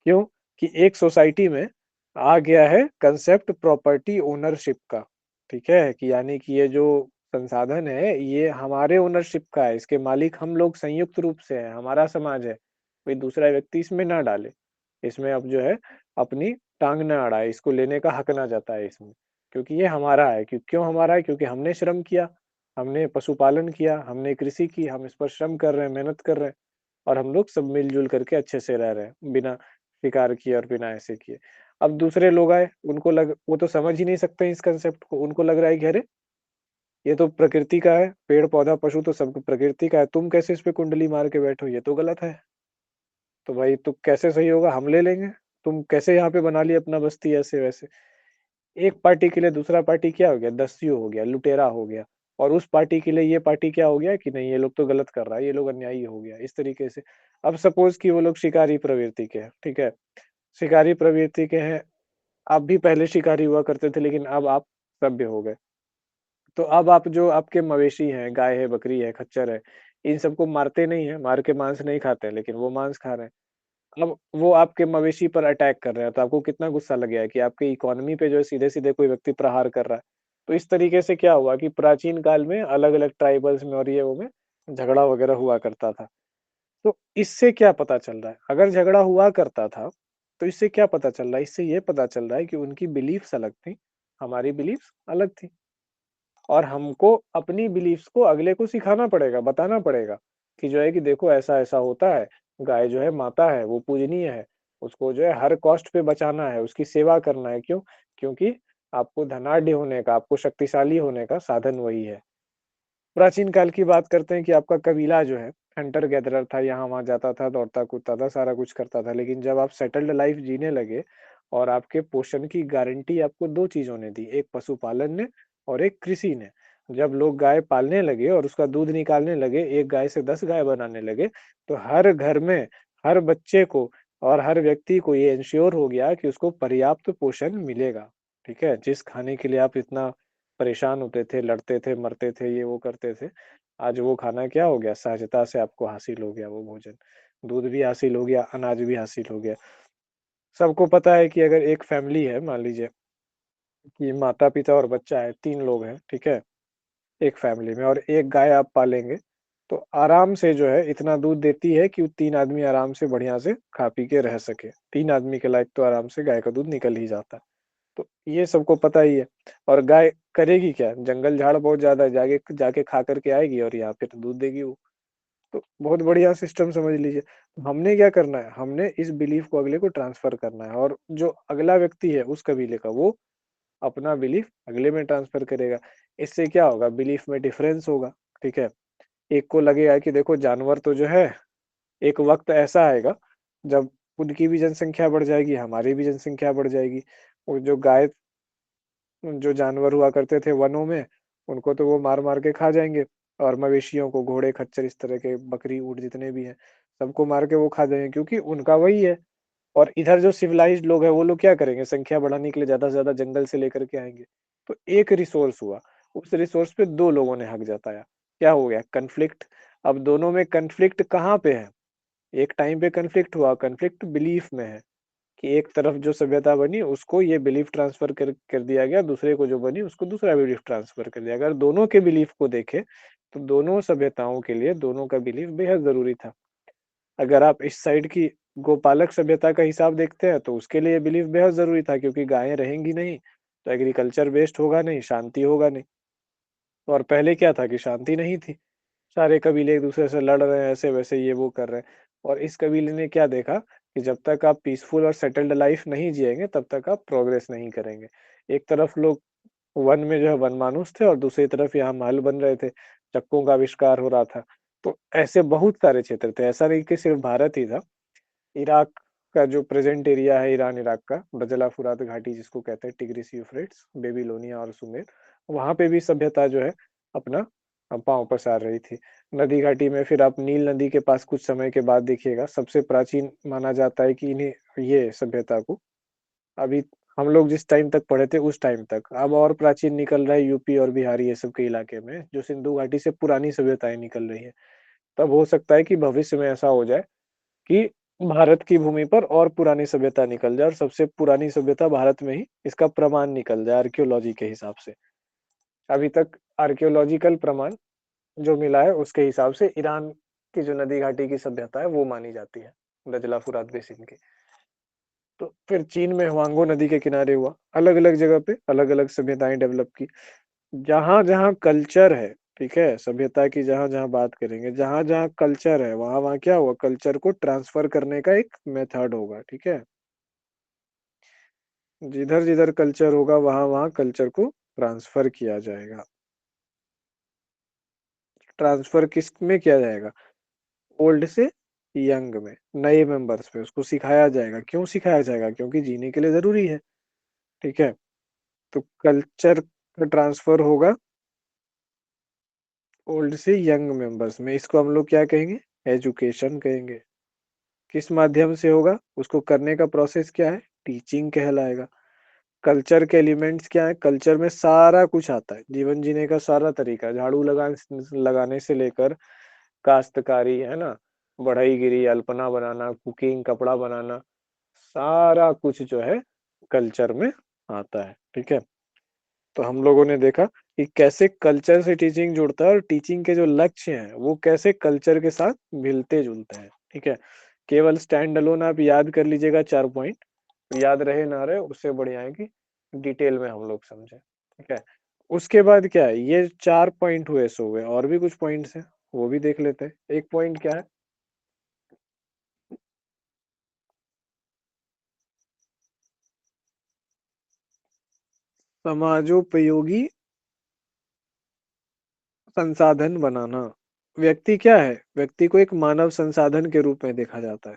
क्यों? कि एक सोसाइटी में आ गया है कांसेप्ट प्रॉपर्टी ओनरशिप का, ठीक है? कि यानी कि ये जो संसाधन है, ये हमारे ओनरशिप का है, इसके मालिक हम लोग संयुक्त रूप से हैं, हमारा समाज है, कोई दूसरा व्यक्ति इसमें ना डाले। इसमें अब जो है अपनी टाँग ना अड़ाए, इसको लेने का हक ना जताए इसमें, क्योंकि ये हमारा है। क्यों हमारा है? क्योंकि हमने श्रम किया, हमने पशुपालन किया, हमने कृषि की, हम इस पर श्रम कर रहे हैं, मेहनत कर रहे हैं और हम लोग सब मिल-जुल करके अच्छे से रह रहे हैं, बिना शिकार किए और बिना ऐसे किए। अब दूसरे लोग आए, उनको लग वो तो समझ ही नहीं सकते इस कांसेप्ट को, उनको लग रहा है कि अरे! ये तो प्रकृति का है, पेड़-पौधा, पशु तो सब प्रकृति का है, तुम कैसे इस पे कुंडली मार के बैठे हो? ये तो गलत है। तो भाई तो कैसे सही होगा? हम ले लेंगे, तुम कैसे यहाँ पे बना ली अपना बस्ती ऐसे-वैसे। एक पार्टी के लिए दूसरा पार्टी क्या हो गया? दस्यु हो गया, लुटेरा हो गया और उस पार्टी के लिए ये पार्टी क्या हो गया कि नहीं, ये लोग तो गलत कर रहा है, ये लोग अन्यायी हो गया, इस तरीके से। अब सपोज़ कि वो लोग शिकारी प्रवृत्ति के हैं, ठीक है? शिकारी प्रवृत्ति के हैं, आप भी पहले शिकारी हुआ करते थे लेकिन अब आप सभ्य हो गए। तो अब आप जो आपके मवेशी हैं, गाय है, बकरी है, खच्चर है, इन सबको मारते नहीं हैं, मार के मांस नहीं खाते हैं, लेकिन वो मांस खा रहे हैं। अब वो आपके मवेशी पर अटैक कर रहे हैं, तो आपको कितना गुस्सा लगेगा कि आपकी इकोनॉमी पे जो है सीधे-सीधे कोई व्यक्ति प्रहार कर रहा है। तो इस तरीके से क्या हुआ कि प्राचीन काल में अलग-अलग ट्राइबल्स में और ये वो में झगड़ा वगैरह हुआ करता था। तो इससे क्या पता चल रहा है? अगर झगड़ा हुआ करता था, तो इससे क्या पता चल रहा है? इससे ये पता चल रहा है कि उनकी बिलीफ्स अलग थी, हमारी बिलीफ्स अलग थी। और हमको अपनी बिलीफ्स को अगले को सिखाना पड़ेगा, बताना पड़ेगा कि जो है कि देखो ऐसा-ऐसा होता है, गाय जो है माता है, वो पूजनीय है, उसको जो है हर कॉस्ट पे बचाना है, उसकी सेवा करना है। क्यों? क्योंकि आपको धनाढ्य होने का, आपको शक्तिशाली होने का साधन वही है। प्राचीन काल की बात करते हैं कि आपका कबीला जो है हंटर गैदरर था, यहाँ-वहाँ जाता था, दौड़ता-कूदता था, सारा कुछ करता था। लेकिन जब आप सेटल्ड लाइफ जीने लगे और आपके पोषण की गारंटी आपको 2 चीज़ों ने दी, एक पशुपालन ने और एक कृषि ने। जब लोग गाय पालने लगे और उसका दूध निकालने लगे, 1 गाय से 10 गाय बनाने लगे, तो हर घर में, हर बच्चे को और हर व्यक्ति को ये एंश्योर हो गया कि उसको पर्याप्त पोषण मिलेगा, ठीक है? जिस खाने के लिए आप इतना परेशान होते थे, लड़ते थे, मरते थे, ये वो करते थे। आज वो खाना क्या हो गया? सहजता से आपको हासिल हो गया वो भोजन। दूध भी हासिल हो गया, अनाज भी हासिल हो गया। सबको पता है कि अगर एक फैमिली है, मान लीजिए कि माता-पिता और बच्चा है, 3 लोग हैं, ठीक है? एक फैमिली में और 1 गाय आप पालेंगे, तो आराम से जो है इतना दूध देती है कि 3 आदमी आराम से बढ़िया से खा-पी के रह सकें। 3 आदमी के लायक तो आराम से गाय का दूध निकल ही जाता है। तो ये सबको पता ही है और गाय करेगी क्या? जंगल-झाड़ बहुत ज़्यादा है, जाके जाके खा कर के आएगी और यहाँ पे तो दूध देगी वो। तो बहुत बढ़िया सिस्टम समझ लीजिए। तो हमने क्या करना है? हमने इस बिलीफ को अगले को ट्रांसफ़र करना है और जो अगला व्यक्ति है उस कबीले का, वो अपना बिलीफ अगले में ट्रांसफर करेगा। इससे क्या होगा, बिलीफ में डिफरेंस होगा, ठीक है। एक को लगेगा कि देखो जानवर तो जो है, एक वक्त ऐसा आएगा जब उनकी भी जनसंख्या बढ़ जाएगी, हमारी भी जनसंख्या बढ़ जाएगी। वो जो गाय, जो जानवर हुआ करते थे वनों में, उनको तो वो मार मार के खा जाएंगे। और मवेशियों को, घोड़े खच्चर इस तरह के, बकरी ऊँट जितने भी हैं, सबको मार के वो खा जाएंगे, क्योंकि उनका वही है। और इधर जो सिविलाइज्ड लोग हैं वो लोग क्या करेंगे, संख्या बढ़ाने के लिए ज्यादा से ज्यादा जंगल से लेकर के आएंगे। तो एक रिसोर्स हुआ, उस रिसोर्स पे दो लोगों ने हक जताया, क्या हो गया, कन्फ्लिक्ट। अब दोनों में कन्फ्लिक्ट कहाँ पे है, एक टाइम पे कन्फ्लिक्ट हुआ, कन्फ्लिक्ट बिलीफ में है, कि एक तरफ जो सभ्यता बनी उसको ये बिलीफ ट्रांसफर कर दिया गया, दूसरे को जो बनी उसको दूसरा बिलीफ ट्रांसफर कर दिया। अगर दोनों के बिलीफ को देखें तो दोनों सभ्यताओं के लिए दोनों का बिलीफ बेहद जरूरी था। अगर आप इस साइड की गोपालक सभ्यता का हिसाब देखते हैं तो उसके लिए बिलीफ बेहद जरूरी था, क्योंकि गायें रहेंगी नहीं तो एग्रीकल्चर बेस्ड होगा नहीं, शांति होगा नहीं। और पहले क्या था कि शांति नहीं थी, सारे कबीले एक दूसरे से लड़ रहे हैं, ऐसे वैसे ये वो कर रहे हैं। और इस कबीले ने क्या देखा कि जब तक आप पीसफुल और सेटल्ड लाइफ नहीं जिएंगे तब तक आप प्रोग्रेस नहीं करेंगे। एक तरफ लोग वन में जो है वनमानुष थे, और दूसरी तरफ यहाँ महल बन रहे थे, चक्कों का आविष्कार हो रहा था। तो ऐसे बहुत सारे क्षेत्र थे, ऐसा नहीं कि सिर्फ भारत ही था। इराक का जो प्रेजेंट एरिया है, ईरान इराक का दजला फुरात घाटी जिसको कहते हैं, टिग्रिस यूफ्रेट्स, बेबीलोनिया और सुमेर, वहां पे भी सभ्यता जो है अपना पांव पसार रही थी। नदी घाटी में फिर आप नील नदी के पास कुछ समय के बाद देखिएगा, सबसे प्राचीन माना जाता है कि इन्हें, ये सभ्यता को, अभी हम लोग जिस टाइम तक पढ़े थे उस टाइम तक, अब और प्राचीन निकल रहा है यूपी और बिहार ये सब के इलाके में, जो सिंधु घाटी से पुरानी सभ्यताएं निकल रही है। तब हो सकता है कि भविष्य में ऐसा हो जाए कि भारत की भूमि पर और पुरानी सभ्यता निकल जाए, और सबसे पुरानी सभ्यता भारत में ही इसका प्रमाण निकल जाए आर्कियोलॉजी के हिसाब से। अभी तक आर्कियोलॉजिकल प्रमाण जो मिला है उसके हिसाब से ईरान की जो नदी घाटी की सभ्यता है वो मानी जाती है, दजला फुरात बेसिन की। तो फिर चीन में हुआंगो नदी के किनारे हुआ, अलग अलग जगह पे अलग अलग सभ्यताएं डेवलप की। जहां जहां कल्चर है, ठीक है, सभ्यता की जहां जहां बात करेंगे, जहां जहां कल्चर है वहां वहां क्या होगा, कल्चर को ट्रांसफर करने का एक मेथड होगा, ठीक है। जिधर जिधर कल्चर होगा वहां वहां कल्चर को ट्रांसफर किया जाएगा। ट्रांसफर किस में किया जाएगा, ओल्ड से यंग में, नए मेंबर्स पे उसको सिखाया जाएगा। क्यों सिखाया जाएगा, क्योंकि जीने के लिए जरूरी है, ठीक है। तो कल्चर का ट्रांसफर होगा ओल्ड से यंग मेंबर्स में, इसको हम लोग क्या कहेंगे, एजुकेशन कहेंगे। किस माध्यम से होगा, उसको करने का प्रोसेस क्या है, टीचिंग कहलाएगा। कल्चर के एलिमेंट्स क्या है, कल्चर में सारा कुछ आता है, जीवन जीने का सारा तरीका, झाड़ू लगाने से लेकर काश्तकारी, है ना, बढ़ईगिरी, अल्पना बनाना, कुकिंग, कपड़ा बनाना, सारा कुछ जो है कल्चर में आता है, ठीक है। तो हम लोगों ने देखा कि कैसे कल्चर से टीचिंग जुड़ता है, और टीचिंग के जो लक्ष्य हैं वो कैसे कल्चर के साथ मिलते जुलते हैं, ठीक है। केवल स्टैंड अलोन आप याद कर लीजिएगा 4 पॉइंट, याद रहे ना रहे उससे बढ़िया है कि डिटेल में हम लोग समझे, ठीक है। उसके बाद क्या है, ये 4 पॉइंट हुए सो हुए, और भी कुछ पॉइंट्स हैं वो भी देख लेते हैं। एक पॉइंट क्या है, समाजोपयोगी संसाधन बनाना। व्यक्ति क्या है, व्यक्ति को एक मानव संसाधन के रूप में देखा जाता है।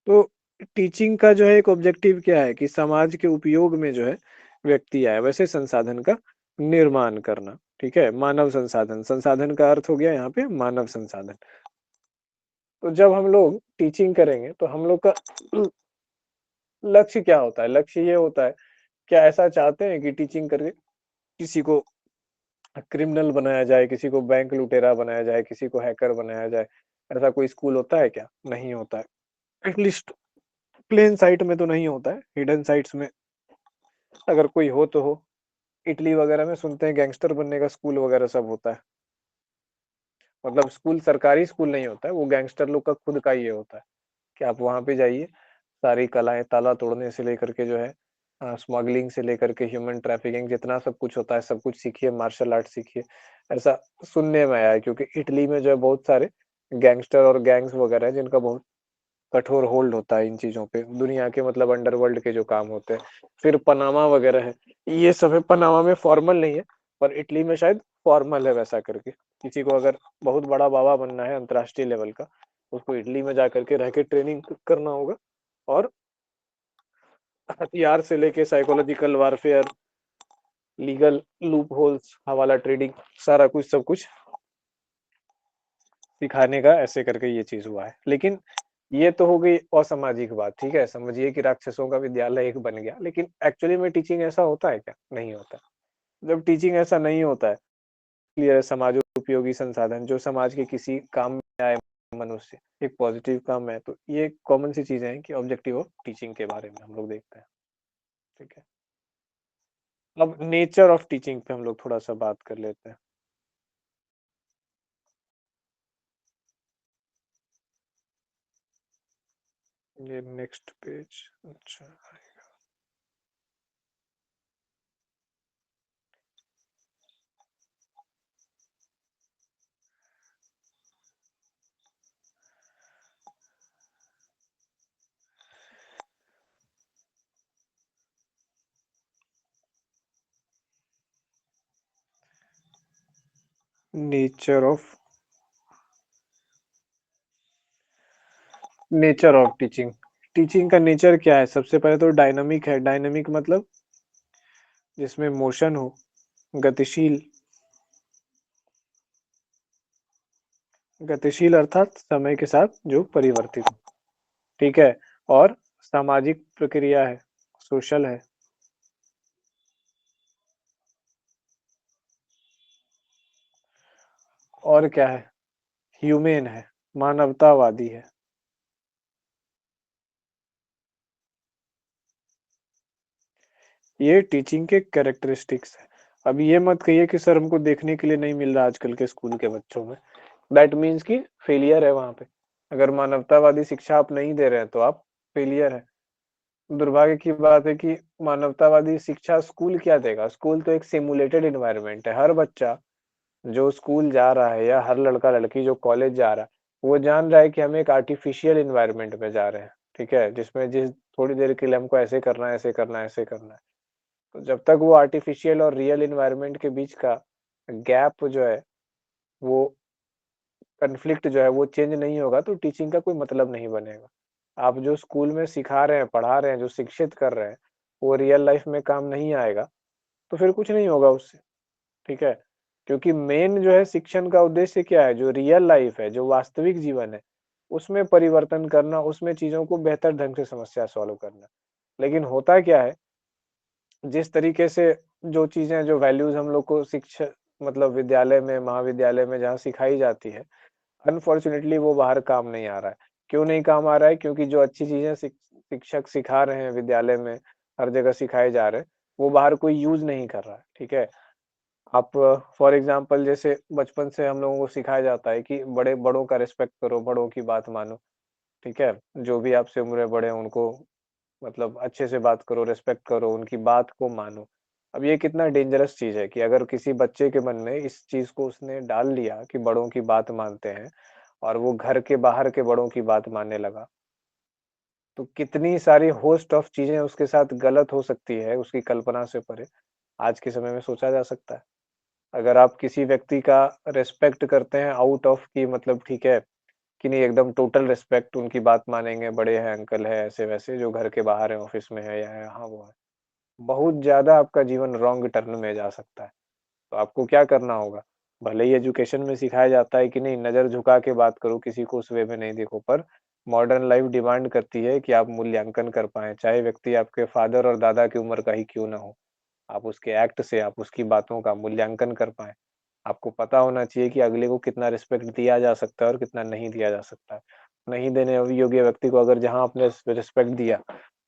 तो टीचिंग का जो है एक ऑब्जेक्टिव क्या है, कि समाज के उपयोग में जो है व्यक्ति आए, वैसे संसाधन का निर्माण करना, ठीक है। मानव संसाधन, संसाधन का अर्थ हो गया यहाँ पे मानव संसाधन। तो जब हम लोग टीचिंग करेंगे तो हम लोग का लक्ष्य क्या होता है, लक्ष्य ये होता है, क्या ऐसा चाहते हैं कि टीचिंग करके किसी को क्रिमिनल बनाया जाए, किसी को बैंक लुटेरा बनाया जाए, किसी को हैकर बनाया जाए? ऐसा कोई स्कूल होता है क्या, नहीं होता है। एटलीस्ट प्लेन साइट में तो नहीं होता है, हिडन साइट्स में अगर कोई हो तो हो। इटली वगैरह में सुनते हैं गैंगस्टर बनने का स्कूल वगैरह सब होता है। मतलब स्कूल सरकारी स्कूल नहीं होता है, वो गैंगस्टर लोग का खुद का ये होता है कि आप वहां पे जाइए, सारी कलाएं, ताला तोड़ने से लेकर के जो है, स्मगलिंग से लेकर के ह्यूमन ट्रैफिकिंग, जितना सब कुछ होता है सब कुछ सीखिए, मार्शल आर्ट सीखिए। ऐसा सुनने में आया है, क्योंकि इटली में जो है बहुत सारे गैंगस्टर और गैंग्स वगैरह हैं जिनका बहुत कठोर होल्ड होता है इन चीज़ों पे, दुनिया के मतलब अंडरवर्ल्ड के जो काम होते हैं। फिर पनामा वगैरह है, ये सब है, पनामा में फॉर्मल नहीं है, पर इटली में शायद फॉर्मल है वैसा करके। किसी को अगर बहुत बड़ा बाबा बनना है अंतर्राष्ट्रीय लेवल का, उसको इटली में जा कर के रह के ट्रेनिंग करना होगा और हथियार से लेके psychological warfare, legal loop holes, हवाला ट्रेडिंग, सारा कुछ सब कुछ सिखाने का ऐसे करके ये चीज़ हुआ है। लेकिन ये तो हो गई असामाजिक बात, ठीक है? समझिए कि राक्षसों का विद्यालय एक बन गया, लेकिन एक्चुअली में टीचिंग ऐसा होता है क्या? नहीं होता। जब टीचिंग ऐसा नहीं होता है, ये समाजोपयोगी संसाधन जो समाज के किसी काम में आए मनुष्य, एक पॉजिटिव काम है, तो ये कॉमन सी चीज़ें हैं कि ऑब्जेक्टिव ऑफ टीचिंग के बारे में हम लोग देखते हैं, ठीक है? अब नेचर ऑफ टीचिंग पे हम लोग थोड़ा-सा बात कर लेते हैं। ये नेक्स्ट पेज, अच्छा। Nature of teaching. टीचिंग का नेचर क्या है? सबसे पहले तो डायनामिक है। डायनामिक मतलब जिसमें मोशन हो, गतिशील। गतिशील अर्थात समय के साथ जो परिवर्तित हो, ठीक है? और सामाजिक प्रक्रिया है, सोशल है। और क्या है? ह्यूमेन है, मानवतावादी है। ये टीचिंग के कैरेक्टरिस्टिक्स है। अब ये मत कहिए कि सर हमको देखने के लिए नहीं मिल रहा आजकल के स्कूल के बच्चों में। दैट मीन्स कि फेलियर है वहां पे। अगर मानवतावादी शिक्षा आप नहीं दे रहे हैं तो आप फेलियर है। दुर्भाग्य की बात है कि मानवतावादी शिक्षा स्कूल क्या देगा? स्कूल तो एक सिमुलेटेड इन्वायरमेंट है। हर बच्चा जो स्कूल जा रहा है या हर लड़का लड़की जो कॉलेज जा रहा है, वो जान रहा है कि हम एक आर्टिफिशियल इन्वायरमेंट में जा रहे हैं, ठीक है? जिसमें जिस थोड़ी देर के लिए हमको ऐसे करना है, ऐसे करना है, ऐसे करना है। तो जब तक वो आर्टिफिशियल और रियल इन्वायरमेंट के बीच का गैप जो है, वो कॉन्फ्लिक्ट जो है वो चेंज नहीं होगा, तो टीचिंग का कोई मतलब नहीं बनेगा। आप जो स्कूल में सिखा रहे हैं, पढ़ा रहे हैं, जो शिक्षित कर रहे हैं, वो रियल लाइफ में काम नहीं आएगा, तो फिर कुछ नहीं होगा उससे, ठीक है? क्योंकि मेन जो है शिक्षण का उद्देश्य क्या है? जो रियल लाइफ है, जो वास्तविक जीवन है, उसमें परिवर्तन करना, उसमें चीज़ों को बेहतर ढंग से समस्या सॉल्व करना। लेकिन होता क्या है, जिस तरीके से जो चीज़ें, जो वैल्यूज़ हम लोग को शिक्षा मतलब विद्यालय में, महाविद्यालय में जहाँ सिखाई जाती है, अनफॉर्चुनेटली वो बाहर काम नहीं आ रहा है। क्यों नहीं काम आ रहा है? क्योंकि जो अच्छी चीज़ें शिक्षक सिखा रहे हैं विद्यालय में, हर जगह सिखाए जा रहे हैं, वो बाहर कोई यूज़ नहीं कर रहा है, ठीक है? आप फॉर एग्ज़ाम्पल जैसे बचपन से हम लोगों को सिखाया जाता है कि बड़ों का रिस्पेक्ट करो, बड़ों की बात मानो, ठीक है? जो भी आपसे उम्र में बड़े हैं उनको मतलब अच्छे से बात करो, रिस्पेक्ट करो, उनकी बात को मानो। अब ये कितना डेंजरस चीज़ है कि अगर किसी बच्चे के मन में इस चीज़ को उसने डाल लिया कि बड़ों की बात मानते हैं और वो घर के बाहर के बड़ों की बात मानने लगा, तो कितनी सारी होस्ट ऑफ चीज़ें उसके साथ गलत हो सकती है, उसकी कल्पना से परे, आज के समय में सोचा जा सकता है। अगर आप किसी व्यक्ति का रिस्पेक्ट करते हैं आउट ऑफ कि मतलब ठीक है, कि नहीं एकदम टोटल रिस्पेक्ट, उनकी बात मानेंगे, बड़े हैं, अंकल हैं, ऐसे-वैसे जो घर के बाहर हैं, ऑफ़िस में है या यहाँ वो है। बहुत ज़्यादा आपका जीवन रॉन्ग टर्न में जा सकता है। तो आपको क्या करना होगा? भले ही एजुकेशन में सिखाया जाता है कि नहीं नज़र झुका के बात करो, किसी को उस वे में नहीं देखो, पर मॉडर्न लाइफ़ डिमांड करती है कि आप मूल्यांकन कर पाएँ, चाहे व्यक्ति आपके फ़ादर और दादा की उम्र का ही क्यों ना हो। आप उसके एक्ट से, आप उसकी बातों का मूल्यांकन कर पाएँ। आपको पता होना चाहिए कि अगले को कितना रिस्पेक्ट दिया जा सकता है और कितना नहीं दिया जा सकता है। नहीं देने योग्य व्यक्ति को अगर जहाँ आपने रिस्पेक्ट दिया,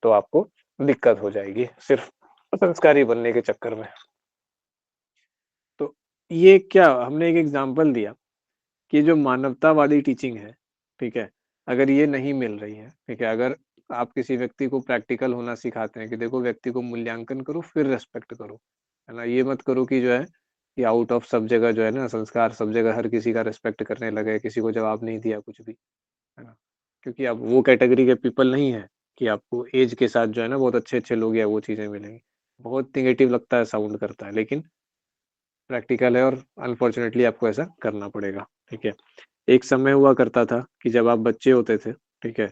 तो आपको दिक्कत हो जाएगी, सिर्फ़ संस्कारी बनने के चक्कर में। तो ये क्या हमने एक एग्ज़ाम्पल दिया कि जो मानवतावादी टीचिंग है, ठीक है? अगर ये नहीं मिल रही है, ठीक है? अगर आप किसी व्यक्ति को प्रैक्टिकल होना सिखाते हैं कि देखो व्यक्ति को मूल्यांकन करो फिर रिस्पेक्ट करो, है ना? ये मत करो कि जो है कि आउट ऑफ सब जगह जो है ना संस्कार सब जगह हर किसी का रिस्पेक्ट करने लगे, किसी को जवाब नहीं दिया कुछ भी, है ना? क्योंकि आप वो कैटेगरी के पीपल नहीं है कि आपको एज के साथ जो है ना बहुत अच्छे-अच्छे लोग या वो चीज़ें मिलेंगी। बहुत नेगेटिव लगता है, साउंड करता है, लेकिन प्रैक्टिकल है और अनफॉर्चुनेटली आपको ऐसा करना पड़ेगा, ठीक है। एक समय हुआ करता था कि जब आप बच्चे होते थे, ठीक है,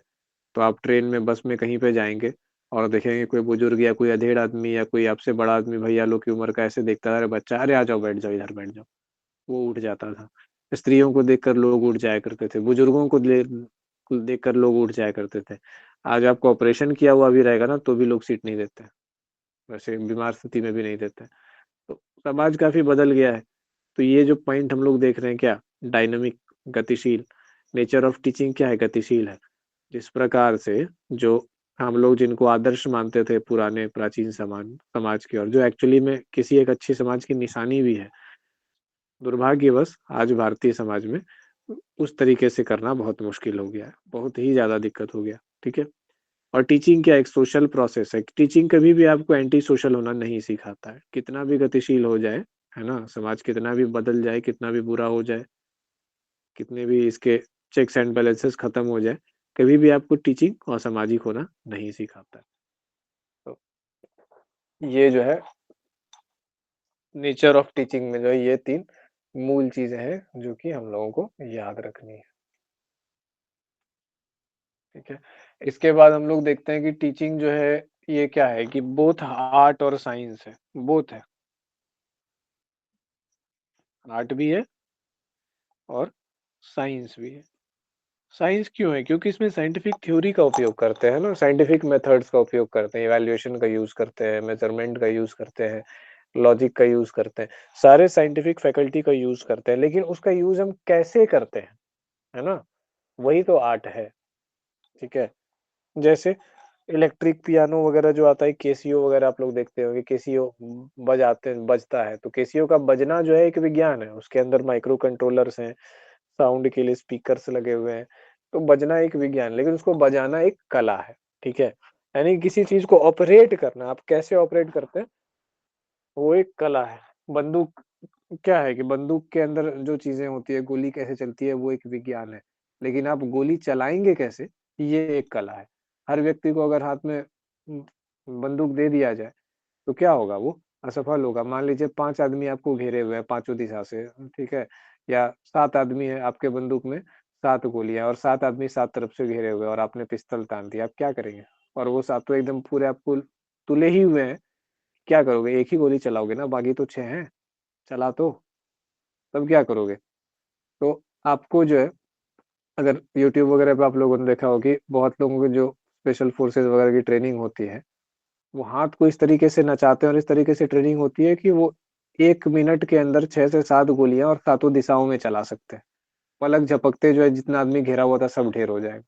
तो आप ट्रेन में, बस में कहीं पे जाएँगे और देखेंगे कोई बुजुर्ग या कोई अधेड़ आदमी या कोई आपसे बड़ा आदमी भैया लोग की उम्र का ऐसे देखता था, "अरे बच्चा, अरे आ जाओ, बैठ जाओ, इधर बैठ जाओ।" वो उठ जाता था। स्त्रियों को देखकर लोग उठ जाया करते थे, बुजुर्गों को देखकर लोग उठ जाया करते थे। आज आपको ऑपरेशन किया हुआ भी रहेगा ना, तो भी लोग सीट नहीं देते, वैसे बीमार स्थिति में भी नहीं देते। तो समाज काफ़ी बदल गया है। तो ये जो पॉइंट हम लोग देख रहे हैं क्या, डायनामिक, गतिशील, नेचर ऑफ टीचिंग क्या है, गतिशील है। जिस प्रकार से जो हम लोग जिनको आदर्श मानते थे पुराने प्राचीन समाज की, और जो एक्चुअली में किसी एक अच्छी समाज की निशानी भी है, दुर्भाग्यवश आज भारतीय समाज में उस तरीके से करना बहुत मुश्किल हो गया है, बहुत ही ज़्यादा दिक्कत हो गया, ठीक है? और टीचिंग क्या, एक सोशल प्रोसेस है। टीचिंग कभी भी आपको एंटी सोशल होना नहीं सिखाता है। कितना भी गतिशील हो जाए, है ना? समाज कितना भी बदल जाए, कितना भी बुरा हो जाए, कितने भी इसके चेक्स एंड बैलेंसेस खत्म हो जाए, कभी भी आपको टीचिंग असामाजिक होना नहीं सिखाता है। तो ये जो है नेचर ऑफ टीचिंग में जो है ये 3 मूल चीज़ें हैं जो कि हम लोगों को याद रखनी है, ठीक है? इसके बाद हम लोग देखते हैं कि टीचिंग जो है ये क्या है कि बोथ आर्ट और साइंस है, बोथ है। आर्ट भी है और साइंस भी है। साइंस क्यों है? क्योंकि इसमें साइंटिफिक थ्योरी का उपयोग करते हैं ना, साइंटिफिक मेथड्स का उपयोग करते हैं, इवैल्यूएशन का यूज़ करते हैं, मेज़रमेंट का यूज़ करते हैं, लॉजिक का यूज़ करते हैं। सारे साइंटिफिक फैकल्टी का यूज़ करते हैं, लेकिन उसका यूज़ हम कैसे करते हैं, है ना? वही तो आर्ट है, ठीक है? जैसे इलेक्ट्रिक पियानो वगैरह जो आता है, कैसियो वगैरह आप लोग देखते होंगे, कैसियो बजता है, तो कैसियो का बजना जो है एक विज्ञान है, उसके अंदर माइक्रो कंट्रोलर्स हैं, साउंड के लिए स्पीकर्स लगे हुए हैं, तो बजना एक विज्ञान, लेकिन उसको बजाना एक कला है, ठीक है? यानी किसी चीज़ को ऑपरेट करना, आप कैसे ऑपरेट करते हैं, वो एक कला है। बंदूक क्या है कि बंदूक के अंदर जो चीज़ें होती है, गोली कैसे चलती है, वो एक विज्ञान है। लेकिन आप गोली चलाएँगे कैसे, ये एक कला है। हर व्यक्ति को अगर हाथ में उम, बंदूक दे दिया जाए, तो क्या होगा, वो असफल होगा। मान लीजिए 5 आदमी आपको घेरे हुए हैं पाँचों दिशा से, ठीक है? या 7 आदमी हैं, आपके बंदूक में 7 गोलियाँ और 7 आदमी 7 तरफ से घेरे हुए हैं और आपने पिस्तौल तान दिया, आप क्या करेंगे? और वो सातों एकदम पूरे आपको तुले ही हुए हैं, क्या करोगे? एक ही गोली चलाओगे ना, बाकी तो 6 हैं, चला तो, तब क्या करोगे? तो आपको जो है, अगर यूट्यूब वगैरह पे आप लोगों ने देखा हो कि बहुत लोगों को जो स्पेशल फोर्सेस वगैरह की ट्रेनिंग होती है, वो हाथ को इस तरीके से नचाते हैं और इस तरीके से ट्रेनिंग होती है कि वो 1 मिनट के अंदर 6 से 7 गोलियाँ और सातों दिशाओं में चला सकते हैं। पलक झपकते जो है जितना आदमी घिरा हुआ था सब ढेर हो जाएगा।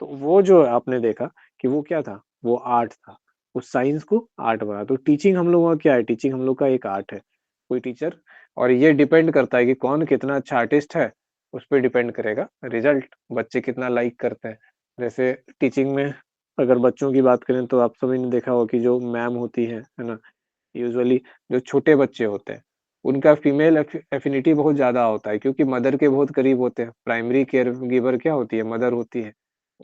तो वो जो आपने देखा कि वो क्या था? वो आर्ट था। उस साइंस को आर्ट बना। तो टीचिंग हम लोगों का क्या है? टीचिंग हम लोग का एक आर्ट है। कोई टीचर, और ये डिपेंड करता है कि कौन कितना अच्छा आर्टिस्ट है, उस पे डिपेंड करेगा रिजल्ट, बच्चे कितना लाइक करते हैं। जैसे टीचिंग में अगर बच्चों की बात करें तो आप सभी ने देखा होगा कि जो मैम होती हैं, है ना? यूजुअली जो छोटे बच्चे होते हैं, उनका फीमेल एफिनिटी बहुत ज़्यादा होता है क्योंकि मदर के बहुत करीब होते हैं। प्राइमरी केयर गिवर क्या होती है? मदर होती है।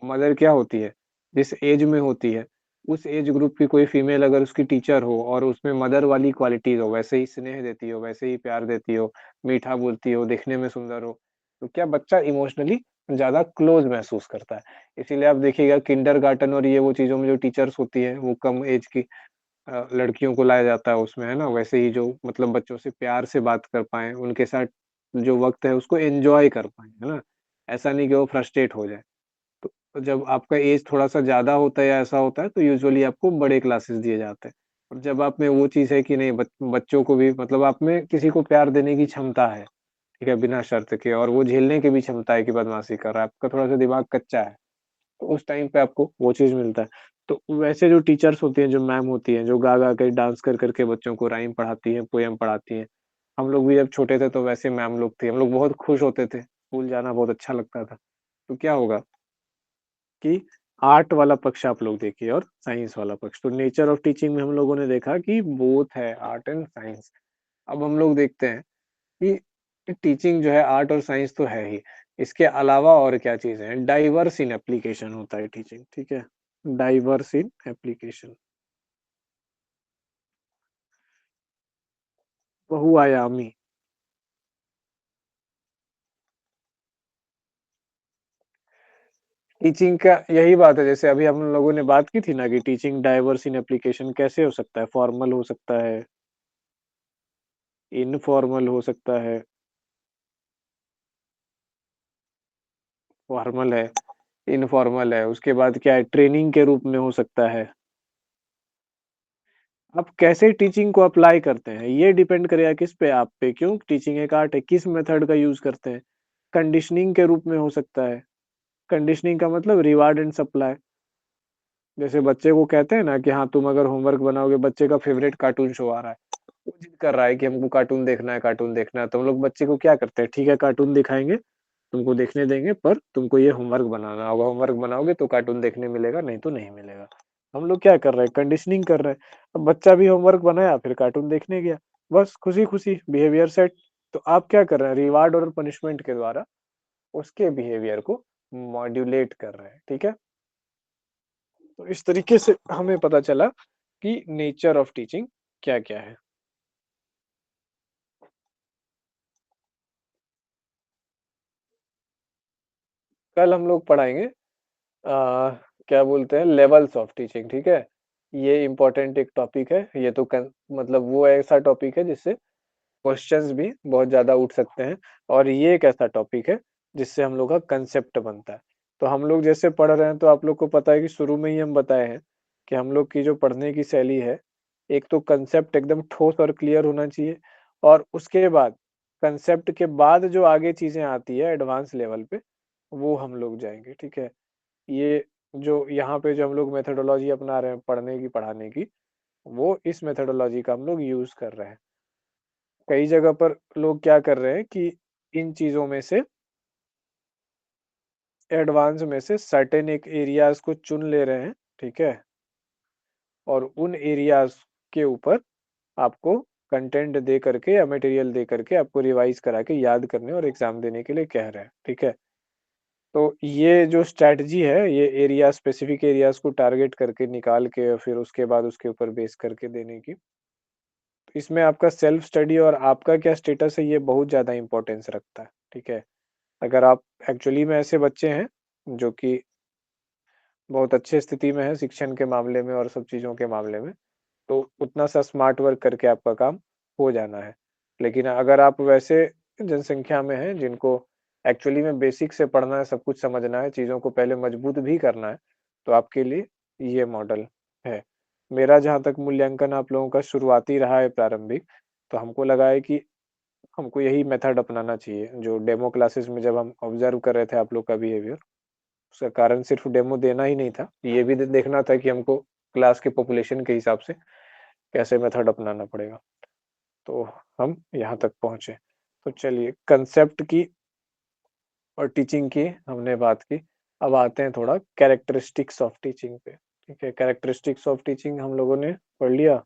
मदर क्या होती है? जिस एज में होती है, उस एज ग्रुप की कोई फीमेल अगर उसकी टीचर हो और उसमें मदर वाली क्वालिटीज़ हो, वैसे ही स्नेह देती हो, वैसे ही प्यार देती हो, मीठा बोलती हो, दिखने में सुंदर हो, तो क्या बच्चा इमोशनली ज़्यादा क्लोज़ महसूस करता है। इसीलिए आप देखिएगा किंडरगार्टन और ये वो चीज़ों में जो टीचर्स होती हैं, वो कम एज की लड़कियों को लाया जाता है उसमें, है ना? वैसे ही जो मतलब बच्चों से प्यार से बात कर पाएँ, उनके साथ जो वक़्त है उसको एन्जॉय कर पाएँ, है ना? ऐसा नहीं कि वो फ्रस्ट्रेट हो जाए। तो जब आपका एज थोड़ा-सा ज़्यादा होता है या ऐसा होता है तो यूजुअली आपको बड़े क्लासेस दिए जाते हैं। और जब आप में वो चीज़ है कि नहीं, बच्चों को भी मतलब आप में किसी को प्यार देने की क्षमता है, ठीक है? बिना शर्त के, और वो झेलने की भी क्षमता है कि बदमाशी कर रहा है, आपका थोड़ा-सा दिमाग कच्चा है। तो उस टाइम पे आपको वो चीज़ मिलता है। तो वैसे जो टीचर्स होती हैं, जो मैम होती हैं, जो गा-गा के डांस कर के बच्चों को राइम पढ़ाती हैं, पोएम पढ़ाती हैं। हम लोग भी जब छोटे थे तो वैसे मैम लोग थे, हम लोग बहुत खुश होते थे, स्कूल जाना बहुत अच्छा लगता था। तो क्या होगा कि आर्ट वाला पक्ष आप लोग देखिए और साइंस वाला पक्ष। तो नेचर ऑफ टीचिंग में हम लोगों ने देखा कि बोथ है, आर्ट एंड साइंस। अब हम लोग देखते हैं कि टीचिंग जो है आर्ट और साइंस तो है ही, इसके अलावा और क्या चीज़ें हैं? डाइवर्स इन एप्लीकेशन होता है टीचिंग, ठीक है? डाइवर्स इन एप्लीकेशन, बहुआयामी। टीचिंग का यही बात है, जैसे अभी हम लोगों ने बात की थी ना कि टीचिंग डाइवर्स इन एप्लीकेशन कैसे हो सकता है? फॉर्मल हो सकता है, इनफॉर्मल हो सकता है, फॉर्मल है, इनफॉर्मल है, उसके बाद क्या है, ट्रेनिंग के रूप में हो सकता है। आप कैसे टीचिंग को अप्लाई करते हैं, ये डिपेंड करेगा किस पे, आप पे। क्यों? टीचिंग एक आर्ट है, किस मेथड का यूज़ करते हैं। कंडीशनिंग के रूप में हो सकता है। कंडीशनिंग का मतलब रिवार्ड एंड सप्लाई। जैसे बच्चे को कहते हैं ना कि हाँ, तुम अगर होमवर्क बनाओगे, बच्चे का फेवरेट कार्टून शो आ रहा है, वो जिद कर रहा है कि हमको कार्टून देखना है, कार्टून देखना है, तो हम लोग बच्चे को क्या करते हैं, ठीक है कार्टून दिखाएंगे, तुमको देखने देंगे, पर तुमको ये होमवर्क बनाना होगा, होमवर्क बनाओगे तो कार्टून देखने मिलेगा, नहीं तो नहीं मिलेगा। हम लोग क्या कर रहे हैं, कंडीशनिंग कर रहे हैं। अब बच्चा भी होमवर्क बनाया, फिर कार्टून देखने गया, बस खुशी खुशी बिहेवियर सेट। तो आप क्या कर रहे हैं, रिवार्ड और पनिशमेंट के द्वारा उसके बिहेवियर को मॉड्यूलेट कर रहे हैं, ठीक है। तो इस तरीके से हमें पता चला कि नेचर ऑफ टीचिंग क्या क्या है। कल हम लोग पढ़ाएंगे क्या बोलते हैं, लेवल्स ऑफ टीचिंग, ठीक है। ये इम्पोर्टेंट एक टॉपिक है, ये तो मतलब वो ऐसा टॉपिक है जिससे क्वेश्चंस भी बहुत ज्यादा उठ सकते हैं। और ये एक ऐसा टॉपिक है जिससे हम लोग का कंसेप्ट बनता है। तो हम लोग जैसे पढ़ रहे हैं, तो आप लोग को पता है कि शुरू में ही हम बताए हैं कि हम लोग की जो पढ़ने की शैली है, एक तो कंसेप्ट एकदम ठोस और क्लियर होना चाहिए, और उसके बाद कंसेप्ट के बाद जो आगे चीजें आती है एडवांस लेवल पे, वो हम लोग जाएंगे, ठीक है। ये जो यहाँ पे जो हम लोग मेथोडोलॉजी अपना रहे हैं पढ़ने की पढ़ाने की, वो इस मेथोडोलॉजी का हम लोग यूज कर रहे हैं। कई जगह पर लोग क्या कर रहे हैं कि इन चीजों में से, एडवांस में से सर्टेन एक एरियाज को चुन ले रहे हैं, ठीक है। और उन एरियाज के ऊपर आपको कंटेंट दे करके या मटेरियल दे करके आपको रिवाइज करा के याद करने और एग्जाम देने के लिए कह रहे हैं, ठीक है। तो ये जो स्ट्रैटेजी है, ये एरिया स्पेसिफिक एरियाज को टारगेट करके निकाल के और फिर उसके बाद उसके ऊपर बेस करके देने की, तो इसमें आपका सेल्फ स्टडी और आपका क्या स्टेटस है, ये बहुत ज़्यादा इंपॉर्टेंस रखता है, ठीक है। अगर आप एक्चुअली में ऐसे बच्चे हैं जो कि बहुत अच्छे स्थिति में है शिक्षण के मामले में और सब चीज़ों के मामले में, तो उतना सा स्मार्ट वर्क करके आपका काम हो जाना है। लेकिन अगर आप वैसे जनसंख्या में हैं जिनको एक्चुअली में बेसिक से पढ़ना है, सब कुछ समझना है, चीज़ों को पहले मजबूत भी करना है, तो आपके लिए ये मॉडल है। मेरा जहाँ तक मूल्यांकन आप लोगों का शुरुआती रहा है प्रारंभिक, तो हमको लगा है कि हमको यही मेथड अपनाना चाहिए, जो डेमो क्लासेस में जब हम ऑब्जर्व कर रहे थे आप लोग का बिहेवियर, उसका कारण सिर्फ डेमो देना ही नहीं था, ये भी देखना था कि हमको क्लास के पॉपुलेशन के हिसाब से कैसे मेथड अपनाना पड़ेगा। तो हम यहाँ तक पहुंचे। तो चलिए, कंसेप्ट की और टीचिंग की हमने बात की। अब आते हैं थोड़ा कैरेक्टरिस्टिक्स ऑफ टीचिंग पे, ठीक है। कैरेक्टरिस्टिक्स ऑफ टीचिंग हम लोगों ने पढ़ लिया,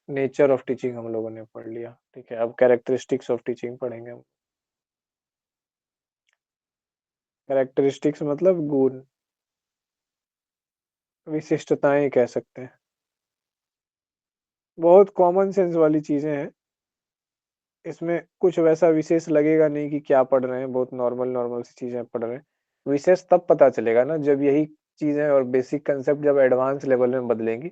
नेचर ऑफ टीचिंग हम लोगों ने पढ़ लिया, ठीक है। अब कैरेक्टरिस्टिक्स ऑफ टीचिंग पढ़ेंगे हम। कैरेक्टरिस्टिक्स मतलब गुण, विशिष्टताएं कह सकते हैं। बहुत कॉमन सेंस वाली चीजें हैं, इसमें कुछ वैसा विशेष लगेगा नहीं कि क्या पढ़ रहे हैं, बहुत नॉर्मल नॉर्मल सी चीजें पढ़ रहे हैं। विशेष तब पता चलेगा ना जब यही चीजें और बेसिक कंसेप्ट जब एडवांस लेवल में बदलेंगी,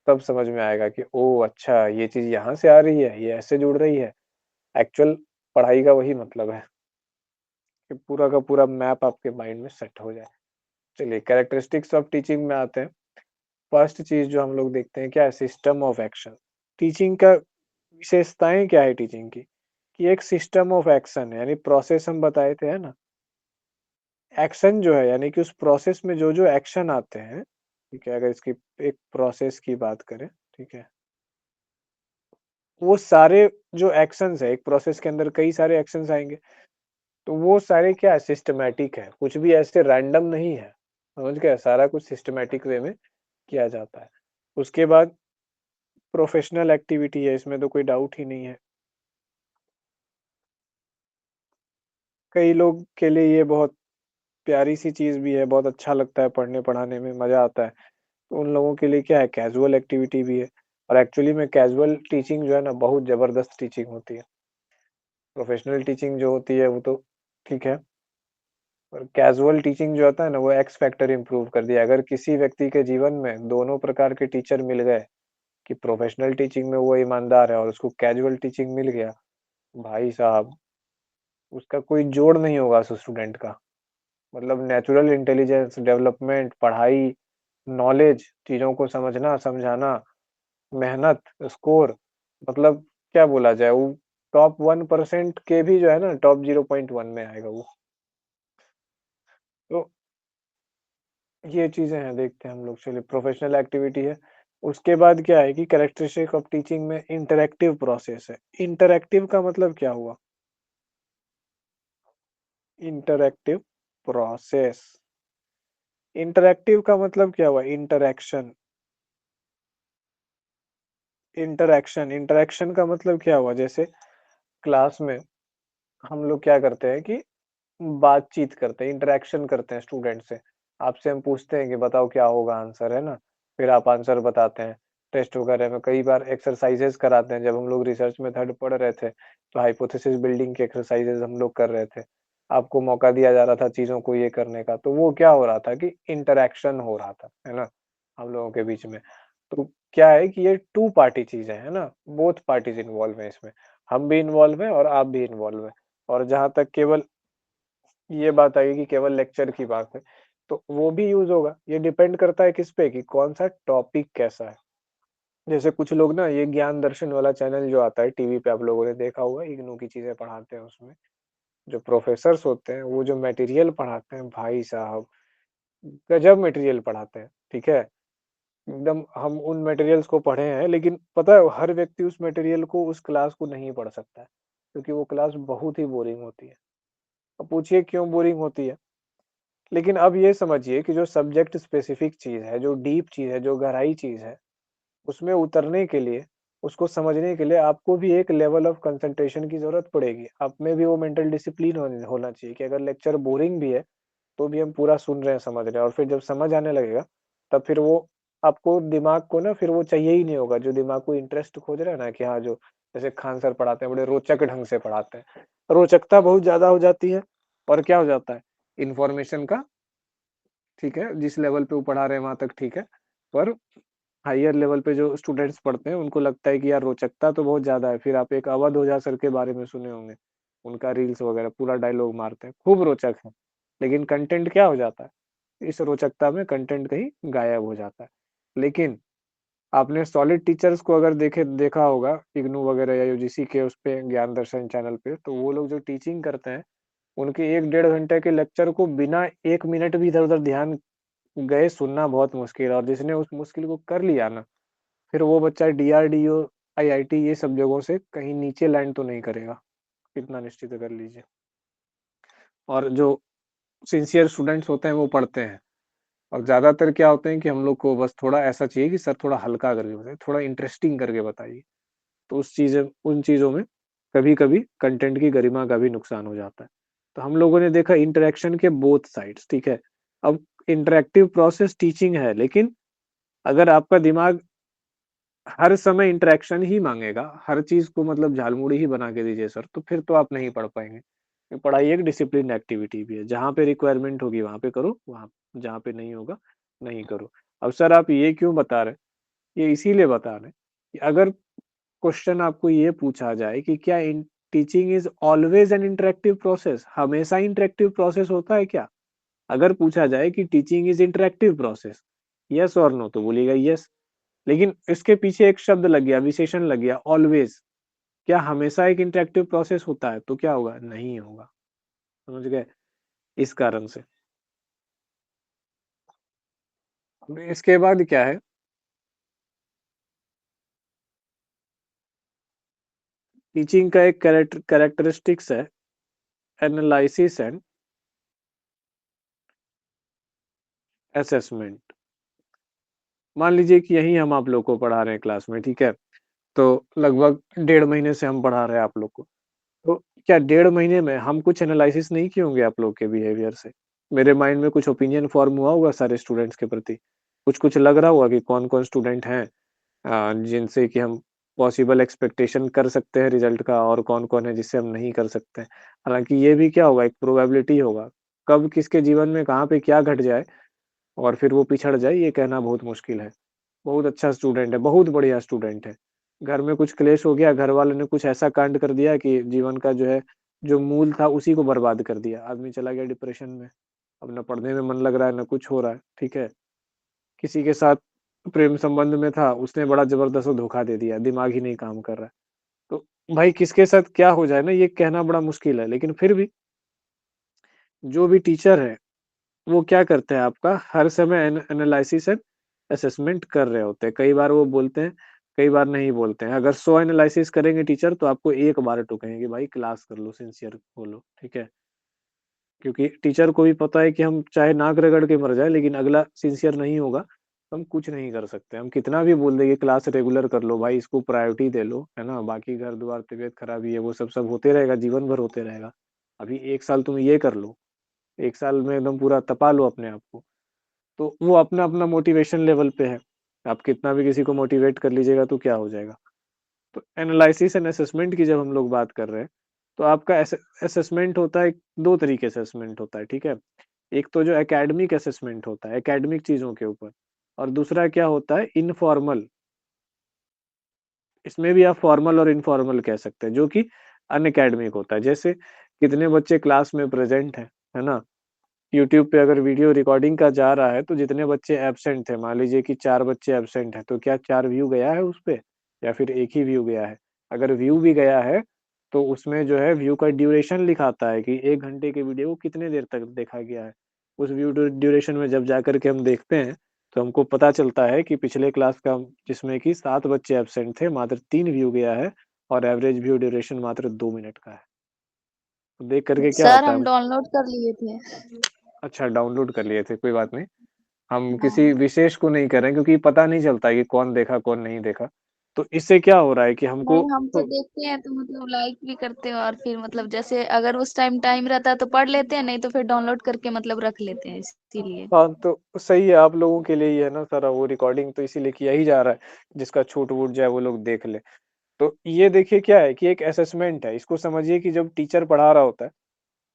तब समझ में आएगा कि ओ अच्छा, ये चीज यहाँ से आ रही है, ये ऐसे जुड़ रही है। एक्चुअल पढ़ाई का वही मतलब है कि पूरा का पूरा मैप आपके माइंड में सेट हो जाए। चलिए, कैरेक्टरिस्टिक्स ऑफ टीचिंग में आते हैं। फर्स्ट चीज जो हम लोग देखते हैं क्या है, सिस्टम ऑफ एक्शन। टीचिंग का विशेषताएं क्या है टीचिंग की, कि एक सिस्टम ऑफ एक्शन है, यानी प्रोसेस हम बताए थे, है ना। एक्शन जो है यानी कि उस प्रोसेस में जो जो एक्शन आते हैं, ठीक है, अगर इसकी एक प्रोसेस की बात करें, ठीक है, वो सारे जो एक्शंस है, एक प्रोसेस के अंदर कई सारे एक्शंस आएंगे, तो वो सारे क्या है, सिस्टमैटिक है, कुछ भी ऐसे रैंडम नहीं है। समझ गए, सारा कुछ सिस्टमैटिक वे में किया जाता है। उसके बाद प्रोफेशनल एक्टिविटी है, इसमें तो कोई डाउट ही नहीं है। कई लोग के लिए ये बहुत प्यारी-सी चीज़ भी है, बहुत अच्छा लगता है पढ़ने-पढ़ाने में, मज़ा आता है। तो उन लोगों के लिए क्या है कैज़ुअल एक्टिविटी भी है और एक्चुअली में कैज़ुअल टीचिंग जो है ना बहुत ज़बरदस्त टीचिंग होती है। प्रोफ़ेशनल टीचिंग जो होती है वो तो ठीक है, पर कैज़ुअल टीचिंग जो होता है ना वो एक्स फैक्टर इम्प्रूव कर दिया। अगर किसी व्यक्ति के जीवन में दोनों प्रकार के टीचर मिल गए कि प्रोफ़ेशनल टीचिंग में वो ईमानदार है और उसको कैज़ुअल टीचिंग मिल गया, भाई साहब उसका कोई जोड़ नहीं होगा उस स्टूडेंट का। मतलब नेचुरल इंटेलिजेंस, डेवलपमेंट, पढ़ाई, नॉलेज, चीज़ों को समझना, समझाना, मेहनत, स्कोर मतलब क्या बोला जाए वो टॉप 1% के भी जो है ना टॉप 0.1 में आएगा वो। तो ये चीज़ें हैं देखते हैं हम लोग चलिए प्रोफ़ेशनल एक्टिविटी है। उसके बाद क्या है कि कैरेक्टरिस्टिक ऑफ टीचिंग में इंटरैक्टिव प्रोसेस है। इंटरैक्टिव का मतलब क्या हुआ? Interactive process. इंटरैक्टिव का मतलब क्या हुआ? इंटरैक्शन। इंटरैक्शन, इंटरैक्शन का मतलब क्या हुआ? जैसे क्लास में हम लोग क्या करते हैं कि बातचीत करते हैं, इंटरैक्शन करते हैं स्टूडेंट से। आपसे हम पूछते हैं कि बताओ क्या होगा आंसर, है ना? फिर आप आंसर बताते हैं। टेस्ट वगैरह में कई बार एक्सरसाइज़ेज़ कराते हैं। जब हम लोग रिसर्च मेथड पढ़ रहे थे, तो हाइपोथेसिस बिल्डिंग के एक्सरसाइज़ेज़ हम लोग कर रहे थे। आपको मौका दिया जा रहा था चीज़ों को ये करने का, तो वो क्या हो रहा था कि इंटरैक्शन हो रहा था, है ना? हम लोगों के बीच में। तो क्या है कि ये टू पार्टी चीज़ है ना? बोथ पार्टीज़ इन्वॉल्व हैं इसमें। हम भी इन्वॉल्व हैं और आप भी इन्वॉल्व हैं। और जहाँ तक केवल ये बात आई कि केवल लेक्चर की बात है, तो वो भी यूज़ होगा। ये डिपेंड करता है किस पे कि कौन-सा टॉपिक कैसा है। जैसे कुछ लोग ना ये ज्ञान दर्शन वाला चैनल जो आता है टीवी पे आप लोगों ने देखा होगा, इग्नू की चीज़ें पढ़ाते हैं उसमें। जो प्रोफ़ेसर्स होते हैं, वो जो मटेरियल पढ़ाते हैं भाई साहब, गज़ब मटेरियल पढ़ाते हैं, ठीक है? एकदम हम उन मटेरियल्स को पढ़े हैं, लेकिन पता है हर व्यक्ति उस मटेरियल को, उस क्लास को नहीं पढ़ सकता है, क्योंकि वो क्लास बहुत ही बोरिंग होती है। अब पूछिए क्यों बोरिंग होती है? लेकिन अब ये समझिए कि जो सब्जेक्ट स्पेसिफिक चीज़ है, जो डीप चीज़ है, जो गहराई चीज़ है, उसमें उतरने के लिए, उसको समझने के लिए आपको भी एक लेवल ऑफ कंसंट्रेशन की ज़रूरत पड़ेगी। आप में भी वो मेंटल डिसिप्लिन होना चाहिए कि अगर लेक्चर बोरिंग भी है, तो भी हम पूरा सुन रहे हैं, समझ रहे हैं और फिर जब समझ आने लगेगा, तब फिर वो आपको दिमाग को ना फिर वो चाहिए ही नहीं होगा, जो दिमाग को इंटरेस्ट खोज रहा है ना कि हाँ, जो जैसे खान सर पढ़ाते हैं, बड़े रोचक ढंग से पढ़ाते हैं। रोचकता बहुत ज़्यादा हो जाती है और क्या हो जाता है, इन्फॉर्मेशन का ठीक है, जिस लेवल पे वो पढ़ा रहे हैं वहाँ तक ठीक है, पर हायर लेवल पे जो स्टूडेंट्स पढ़ते हैं, उनको लगता है कि यार रोचकता तो बहुत ज़्यादा है। फिर आप एक अवध ओझा सर के बारे में सुने होंगे, उनका रील्स वगैरह पूरा डायलॉग मारते हैं, खूब रोचक है। लेकिन कंटेंट क्या हो जाता है, इस रोचकता में कंटेंट कहीं गायब हो जाता है। लेकिन आपने सॉलिड टीचर्स को अगर देखा होगा इग्नू वगैरह या यूजीसी के उस पे ज्ञान दर्शन चैनल पे, तो वो लोग जो टीचिंग करते हैं, उनके 1 डेढ़ घंटे के लेक्चर को बिना 1 मिनट भी इधर-उधर ध्यान गए सुनना बहुत मुश्किल है और जिसने उस मुश्किल को कर लिया ना, फिर वो बच्चा डीआरडीओ, आईआईटी ये सब जगहों से कहीं नीचे लैंड तो नहीं करेगा, इतना निश्चित कर लीजिए। और जो सिंसियर स्टूडेंट्स होते हैं वो पढ़ते हैं और ज़्यादातर क्या होते हैं कि हम लोग को बस थोड़ा ऐसा चाहिए कि सर थोड़ा हल्का करके बताइए, थोड़ा इंटरेस्टिंग करके बताइए। तो उन चीज़ों में कभी-कभी कंटेंट की गरिमा का भी नुकसान हो जाता है। तो हम लोगों ने देखा इंटरैक्शन के बोथ साइड्स, ठीक है? अब इंटरैक्टिव प्रोसेस टीचिंग है, लेकिन अगर आपका दिमाग हर समय इंटरैक्शन ही माँगेगा, हर चीज़ को मतलब झालमुड़ी ही बना के दीजिए सर, तो फिर तो आप नहीं पढ़ पाएँगे। ये पढ़ाई एक डिसिप्लिन एक्टिविटी भी है, जहाँ पे रिक्वायरमेंट होगी वहाँ पे करो, वहाँ जहाँ पे नहीं होगा, नहीं करो। अब सर आप ये क्यों बता रहे हैं? ये इसीलिए बता रहे हैं कि अगर क्वेश्चन आपको ये पूछा जाए कि क्या in teaching is always an interactive process? हमेशा इंटरैक्टिव प्रोसेस होता है क्या? अगर पूछा जाए कि teaching is interactive process, yes और नो तो बोलिएगा येस। लेकिन इसके पीछे एक शब्द लग गया, विशेषण लग गया ऑलवेज़। क्या हमेशा एक इंटरैक्टिव प्रोसेस होता है? तो क्या होगा? नहीं होगा। समझ गए? इस कारण से। अब इसके बाद क्या है, टीचिंग का एक कैरेक्टरिस्टिक्स है एनालिसिस एंड असेसमेंट। मान लीजिए कि यही हम आप लोग को पढ़ा रहे हैं क्लास में, ठीक है? तो लगभग डेढ़ महीने से हम पढ़ा रहे हैं आप लोग को। तो क्या 1.5 महीने में हम कुछ एनालिसिस नहीं किए होंगे आप लोग के बिहेवियर से? मेरे माइंड में कुछ ओपिनियन फॉर्म हुआ होगा सारे स्टूडेंट्स के प्रति। कुछ-कुछ लग रहा होगा कि कौन-कौन स्टूडेंट हैं जिनसे कि हम पॉसिबल एक्सपेक्टेशन कर सकते हैं रिजल्ट का और कौन-कौन है जिससे हम नहीं कर सकते हैं। हालाँकि ये भी क्या होगा एक प्रोबेबिलिटी होगा। कब किसके जीवन में कहाँ पे क्या घट जाए और फिर वो पिछड़ जाए ये कहना बहुत मुश्किल है। बहुत अच्छा स्टूडेंट है, बहुत बढ़िया स्टूडेंट है। घर में कुछ क्लेश हो गया, घर वालों ने कुछ ऐसा कांड कर दिया कि जीवन का जो है, जो मूल था उसी को बर्बाद कर दिया। आदमी चला गया डिप्रेशन में, अब ना पढ़ने में मन लग रहा है, ना कुछ हो रहा है, ठीक है? किसी के साथ प्रेम संबंध में था, उसने बड़ा ज़बरदस्त धोखा दे दिया, दिमाग ही नहीं काम कर रहा है। तो भाई किसके साथ क्या हो जाए ना ये कहना बड़ा मुश्किल है, लेकिन फिर भी जो भी टीचर है वो क्या करते हैं आपका हर समय एनालिसिस एंड असेसमेंट कर रहे होते हैं। कई बार वो बोलते हैं, कई बार नहीं बोलते हैं। अगर 100 एनालिसिस करेंगे टीचर तो आपको एक बार टोकेंगे कि भाई क्लास कर लो, सिंसियर बोलो, ठीक है? क्योंकि टीचर को भी पता है कि हम चाहे नाक रगड़ के मर जाए लेकिन अगला सिंसियर नहीं होगा, तो हम कुछ नहीं कर सकते। हम कितना भी बोल दें कि क्लास रेगुलर कर लो, भाई इसको प्रायोरिटी दे लो, है ना? बाकी घर-द्वार, तबीयत खराबी है वो सब होते रहेगा, जीवन भर होते रहेगा। अभी 1 साल तुम ये कर लो, 1 साल में एकदम पूरा तपा लो अपने आप को। तो वो अपना-अपना मोटिवेशन लेवल पे है। आप कितना भी किसी को मोटिवेट कर लीजिएगा तो क्या हो जाएगा? तो एनालिसिस एंड असेसमेंट की जब हम लोग बात कर रहे हैं, तो आपका असेसमेंट होता है 2 तरीके से असेसमेंट होता है, ठीक है? एक तो जो एकेडमिक असेसमेंट होता है, एकेडमिक चीज़ों के ऊपर और दूसरा क्या होता है इन्फॉर्मल। इसमें भी आप फॉर्मल और इनफॉर्मल कह सकते हैं, जो कि अनएकेडमिक होता है। जैसे कितने बच्चे क्लास में प्रेज़ेंट हैं, है ना? यूट्यूब पे अगर वीडियो रिकॉर्डिंग का जा रहा है, तो जितने बच्चे एब्सेंट थे, मान लीजिए कि 4 बच्चे एब्सेंट हैं, तो क्या 4 व्यू गया है उस पे या फिर 1 ही व्यू गया है? अगर व्यू भी गया है, तो उसमें जो है व्यू का ड्यूरेशन लिखाता है कि 1 घंटे की वीडियो को कितने देर तक देखा गया है। उस व्यू ड्यूरेशन में जब जाकर के हम देखते हैं, तो हमको पता चलता है कि पिछले क्लास का जिसमें कि 7 बच्चे एब्सेंट थे, मात्र 3 व्यू गया है और एवरेज व्यू ड्यूरेशन मात्र 2 मिनट का है। तो देख कर के क्या सर होता है हम डाउनलोड कर लिए थे। अच्छा डाउनलोड कर लिए थे, कोई बात नहीं। हम किसी हाँ। विशेष को नहीं कर रहे हैं क्योंकि पता नहीं चलता है कि कौन देखा, कौन नहीं देखा। तो इससे क्या हो रहा है कि हमको नहीं, हम तो तो देखते हैं तो मतलब लाइक भी करते हैं और फिर मतलब जैसे अगर उस टाइम टाइम रहता है तो पढ़ लेते हैं, नहीं तो फिर डाउनलोड करके मतलब रख लेते हैं इसीलिए। हाँ, तो सही है आप लोगों के लिए ही है ना सारा वो रिकॉर्डिंग तो इसीलिए किया ही जा रहा है, जिसका छूट-वूट जाए वो लोग देख ले। तो ये देखिए क्या है कि एक असेसमेंट है, इसको समझिए कि जब टीचर पढ़ा रहा होता है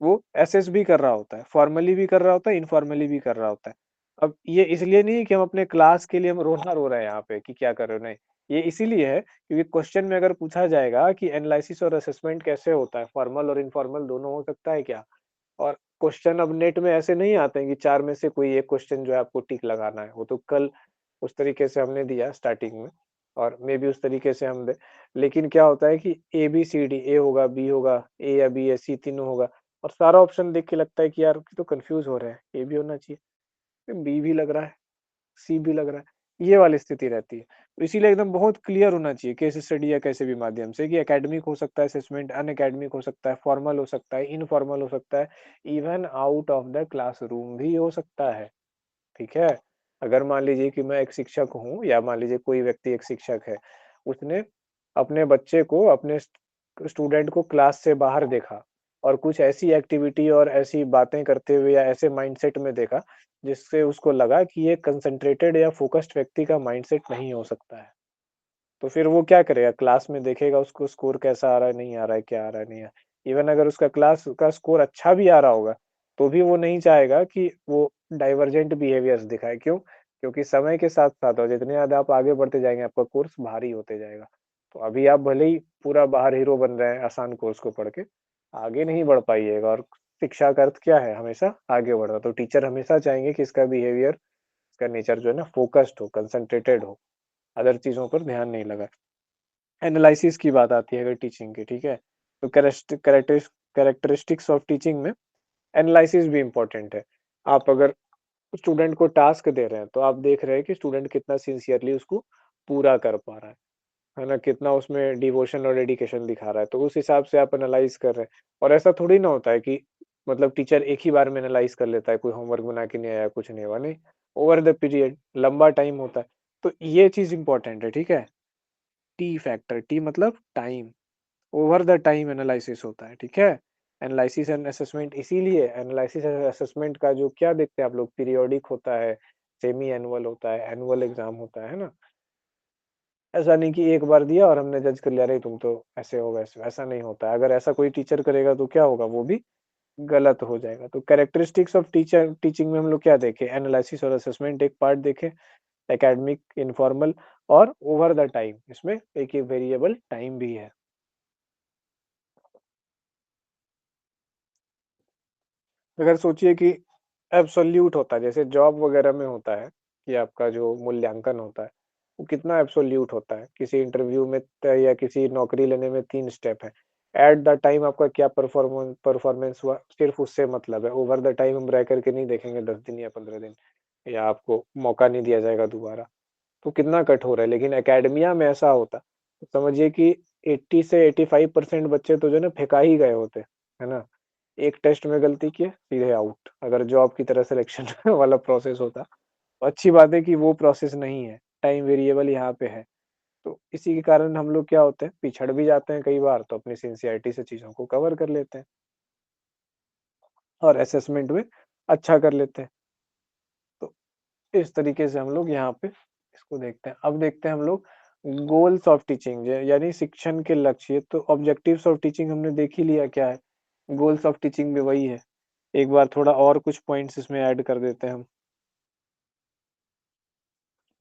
वो एसेस भी कर रहा होता है, फॉर्मली भी कर रहा होता है, इनफॉर्मली भी कर रहा होता है। अब ये इसलिए नहीं है कि हम अपने क्लास के लिए हम रोना रो रहे हैं यहाँ पे कि क्या कर रहे हो, नहीं। ये इसीलिए है क्योंकि क्वेश्चन में अगर पूछा जाएगा कि एनालिसिस और असेसमेंट कैसे होता है, फॉर्मल और इनफॉर्मल दोनों हो सकता है क्या? और क्वेश्चन अब नेट में ऐसे नहीं आते हैं कि 4 में से कोई एक क्वेश्चन जो है आपको टिक लगाना है। वो तो कल उस तरीके से हमने दिया स्टार्टिंग में और मेबी उस तरीके से हम दें। लेकिन क्या होता है कि ए-बी-सी-डी ए होगा, बी होगा, ए या बी या सी तीनों होगा और सारा ऑप्शन देख के लगता है कि यार ये तो कन्फ्यूज़ हो रहे हैं, ए भी होना चाहिए, बी भी लग रहा है, सी भी लग रहा है, ये वाली स्थिति रहती है। तो इसीलिए एकदम बहुत क्लियर होना चाहिए केस स्टडी या कैसे भी माध्यम से कि एकेडमिक हो सकता है असेसमेंट, अनएकेडमिक हो सकता है, फॉर्मल हो सकता है, इनफॉर्मल हो सकता है, even out of the classroom भी हो सकता है, ठीक है? अगर मान लीजिए कि मैं एक शिक्षक हूँ या मान लीजिए कोई व्यक्ति एक शिक्षक है, उसने अपने बच्चे को अपने स्टूडेंट को क्लास से बाहर देखा और कुछ ऐसी एक्टिविटी और ऐसी बातें करते हुए या ऐसे माइंडसेट में देखा, जिससे उसको लगा कि ये कंसंट्रेटेड या फ़ोकस्ड व्यक्ति का माइंडसेट नहीं हो सकता है। तो फिर वो क्या करेगा? क्लास में देखेगा उसको स्कोर कैसा आ रहा है, नहीं आ रहा है, क्या आ रहा है, नहीं आ इवन अगर उसका क्लास का स्कोर अच्छा भी आ रहा होगा, तो भी वो नहीं चाहेगा कि वो डाइवर्जेंट बिहेवियर्स दिखाए। क्यों? क्योंकि समय के साथ-साथ और जितने ज़्यादा आप आगे बढ़ते जाएँगे, आपका कोर्स भारी होते जाएगा। तो अभी आप भले ही पूरा बाहर हीरो बन रहे हैं आसान कोर्स को पढ़ के, आगे नहीं बढ़ पाइएगा और शिक्षा का अर्थ क्या है? हमेशा आगे बढ़ना। तो टीचर हमेशा चाहेंगे कि इसका बिहेवियर, इसका नेचर जो है ना फ़ोकस्ड हो, कंसंट्रेटेड हो, अदर चीज़ों पर ध्यान नहीं लगाए। एनालिसिस की बात आती है अगर टीचिंग की, ठीक है? तो कैरेक्टरिस्टिक्स ऑफ टीचिंग में एनालिसिस भी इम्पोर्टेंट है। आप अगर स्टूडेंट को टास्क दे रहे हैं, तो आप देख रहे हैं कि स्टूडेंट कितना सिंसियरली उसको पूरा कर पा रहा है ना? कितना उसमें डिवोशन और डेडिकेशन दिखा रहा है, तो उस हिसाब से आप एनालाइज़ कर रहे हैं। और ऐसा थोड़ी ना होता है कि मतलब टीचर एक ही बार में एनालाइज़ कर लेता है, कोई होमवर्क बना के नहीं आया, कुछ नहीं हुआ, नहीं। ओवर द पीरियड लंबा टाइम होता है, तो ये चीज़ इम्पोर्टेंट है, ठीक है? टी फैक्टर, टी मतलब time. Over the time analysis होता है, ठीक है? एनालिसिस एंड असेसमेंट इसीलिए एनालिसिस एंड असेसमेंट का जो क्या देखते हैं आप लोग पीरियोडिक होता है, सेमी एनुअल होता है, एनुअल एग्ज़ाम होता है ना? ऐसा नहीं कि एक बार दिया और हमने जज कर लिया, अरे तुम तो ऐसे हो वैसे हो, ऐसा नहीं होता है। अगर ऐसा कोई टीचर करेगा तो क्या होगा, वो भी गलत हो जाएगा। तो कैरेक्टरिस्टिक्स ऑफ टीचर टीचिंग में हम लोग क्या देखें, एनालिसिस और असेसमेंट एक पार्ट देखें, एकेडमिक, इन्फॉर्मल और ओवर द टाइम, इसमें एक वेरिएबल टाइम भी है। अगर सोचिए कि एब्सोल्यूट होता है, जैसे जॉब वगैरह में होता है कि आपका जो मूल्यांकन होता है, वो कितना एब्सोल्यूट होता है। किसी इंटरव्यू में या किसी नौकरी लेने में 3 स्टेप है। एट द टाइम आपका क्या परफॉर्मेंस हुआ, सिर्फ़ उससे मतलब है। ओवर द टाइम हम रह कर के नहीं देखेंगे 10 दिन या 15 दिन, या आपको मौका नहीं दिया जाएगा दोबारा। तो कितना कठोर है, लेकिन एकेडमिया में ऐसा होता, तो समझिए कि 80 से 85% बच्चे तो जो है ना फेंका ही गए होते, है ना? एक टेस्ट में गलती किए, सीधे आउट। अगर जॉब की तरह सिलेक्शन वाला प्रोसेस होता, तो अच्छी बात है कि वो प्रोसेस नहीं है, टाइम वेरिएबल यहाँ पे है। तो इसी के कारण हम लोग क्या होते हैं, पिछड़ भी जाते हैं कई बार, तो अपनी सिंसियरिटी से चीज़ों को कवर कर लेते हैं और असेसमेंट में अच्छा कर लेते हैं। तो इस तरीके से हम लोग यहाँ पे इसको देखते हैं। अब देखते हैं हम लोग गोल्स ऑफ टीचिंग यानी शिक्षण के लक्ष्य। तो ऑब्जेक्टिव्स ऑफ टीचिंग हमने देख ही लिया क्या है, गोल्स ऑफ टीचिंग भी वही है। एक बार थोड़ा और कुछ पॉइंट्स इसमें ऐड कर देते हैं हम।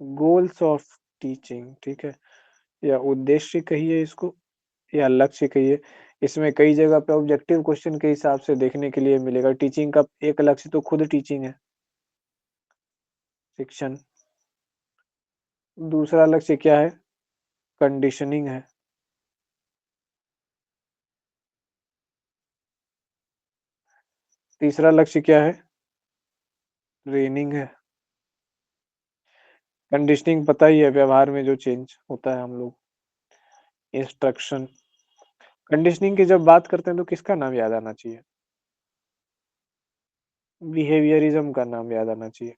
गोल्स ऑफ टीचिंग, ठीक है, या उद्देश्य कहिए इसको या लक्ष्य कहिए। इसमें कई जगह पे ऑब्जेक्टिव क्वेश्चन के हिसाब से देखने के लिए मिलेगा। टीचिंग का एक लक्ष्य तो खुद टीचिंग है, शिक्षण। दूसरा लक्ष्य क्या है, कंडीशनिंग है। तीसरा लक्ष्य क्या है, ट्रेनिंग है। कंडीशनिंग पता ही है, व्यवहार में जो चेंज होता है हम लोग, इंस्ट्रक्शन। कंडीशनिंग की जब बात करते हैं तो किसका नाम याद आना चाहिए, बिहेवियरिज्म का नाम याद आना चाहिए।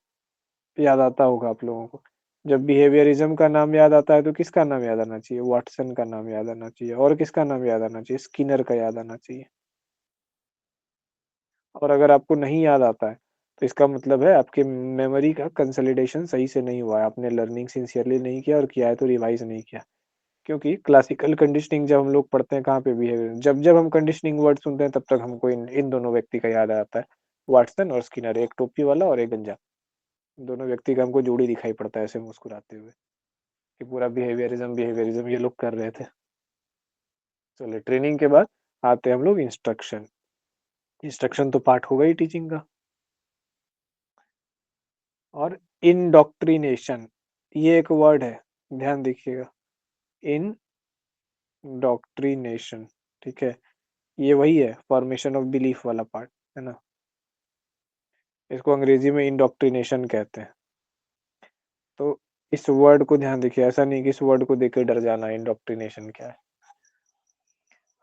याद आता होगा आप लोगों को। जब बिहेवियरिज्म का नाम याद आता है तो किसका नाम याद आना चाहिए, वाटसन का नाम याद आना चाहिए। और किसका नाम याद आना चाहिए, स्किनर का याद आना चाहिए। और अगर आपको नहीं याद आता है तो इसका मतलब है आपके मेमोरी का कंसोलिडेशन सही से नहीं हुआ है, आपने लर्निंग सिंसियरली नहीं किया, और किया है तो रिवाइज नहीं किया। क्योंकि क्लासिकल कंडीशनिंग जब हम लोग पढ़ते हैं कहाँ पे, बिहेवियर। जब जब हम कंडीशनिंग वर्ड सुनते हैं तब तक हमको इन दोनों व्यक्ति का याद आता है, वाटसन और स्किनर, एक टोपी वाला और एक गंजा। दोनों व्यक्ति का हमको जोड़ी दिखाई पड़ता है ऐसे मुस्कुराते हुए, कि पूरा बिहेवियरिज्म बिहेवियरिज्म ये लोग कर रहे थे। चलिए, ट्रेनिंग के बाद आते हैं हम लोग इंस्ट्रक्शन। इंस्ट्रक्शन तो पार्ट होगा ही टीचिंग का। और इंडोक्ट्रिनेशन, ये एक वर्ड है, ध्यान देखिएगा। इंडोक्ट्रिनेशन, ठीक है, ये वही है फॉर्मेशन ऑफ बिलीफ वाला पार्ट, है ना? इसको अंग्रेजी में इंडोक्ट्रिनेशन कहते हैं। तो इस वर्ड को ध्यान देखिए, ऐसा नहीं कि इस वर्ड को देख के डर जाना, इंडोक्ट्रिनेशन क्या है।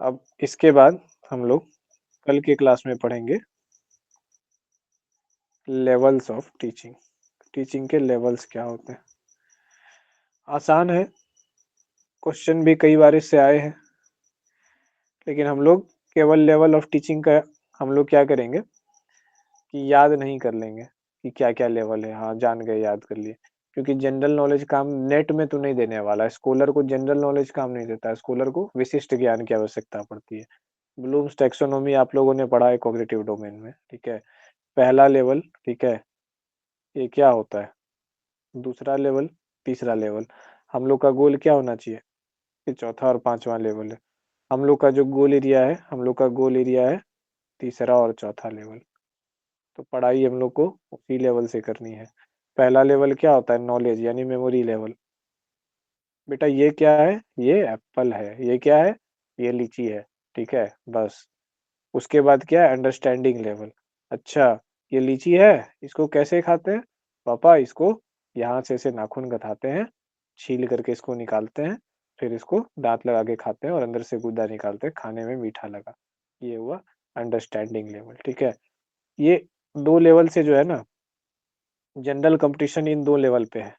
अब इसके बाद हम लोग कल के क्लास में पढ़ेंगे लेवल्स ऑफ टीचिंग। टीचिंग के लेवल्स क्या होते हैं। आसान है, क्वेश्चन भी कई बार इससे आए हैं, लेकिन हम लोग केवल लेवल ऑफ टीचिंग का हम लोग क्या करेंगे कि याद नहीं कर लेंगे कि क्या-क्या लेवल है। हाँ, जान गए, याद कर लिए। क्योंकि जनरल नॉलेज काम नेट में तो नहीं देने वाला है। स्कॉलर को जनरल नॉलेज काम नहीं देता है, स्कॉलर को विशिष्ट ज्ञान की आवश्यकता पड़ती है। ब्लूम्स टैक्सोनॉमी आप लोगों ने पढ़ा है कॉग्निटिव डोमेन में, ठीक है? पहला लेवल, ठीक है, ये क्या होता है? दूसरा लेवल, तीसरा लेवल। हम लोग का गोल क्या होना चाहिए कि चौथा और पाँचवाँ लेवल है। हम लोग का जो गोल एरिया है, हम लोग का गोल एरिया है तीसरा और चौथा लेवल। तो पढ़ाई हम लोग को उसी लेवल से करनी है। पहला लेवल क्या होता है, नॉलेज यानी मेमोरी लेवल। बेटा ये क्या है, ये एप्पल है, ये क्या है, ये लीची है, ठीक है, बस। उसके बाद क्या है, अंडरस्टैंडिंग लेवल। अच्छा, ये लीची है, इसको कैसे खाते हैं पापा, इसको यहाँ से ऐसे नाखून गथाते हैं, छील करके इसको निकालते हैं, फिर इसको दांत लगा के खाते हैं और अंदर से गूदा निकालते हैं, खाने में मीठा लगा। ये हुआ अंडरस्टैंडिंग लेवल, ठीक है। ये दो लेवल से जो है ना, जनरल कंपटीशन इन दो लेवल पे है।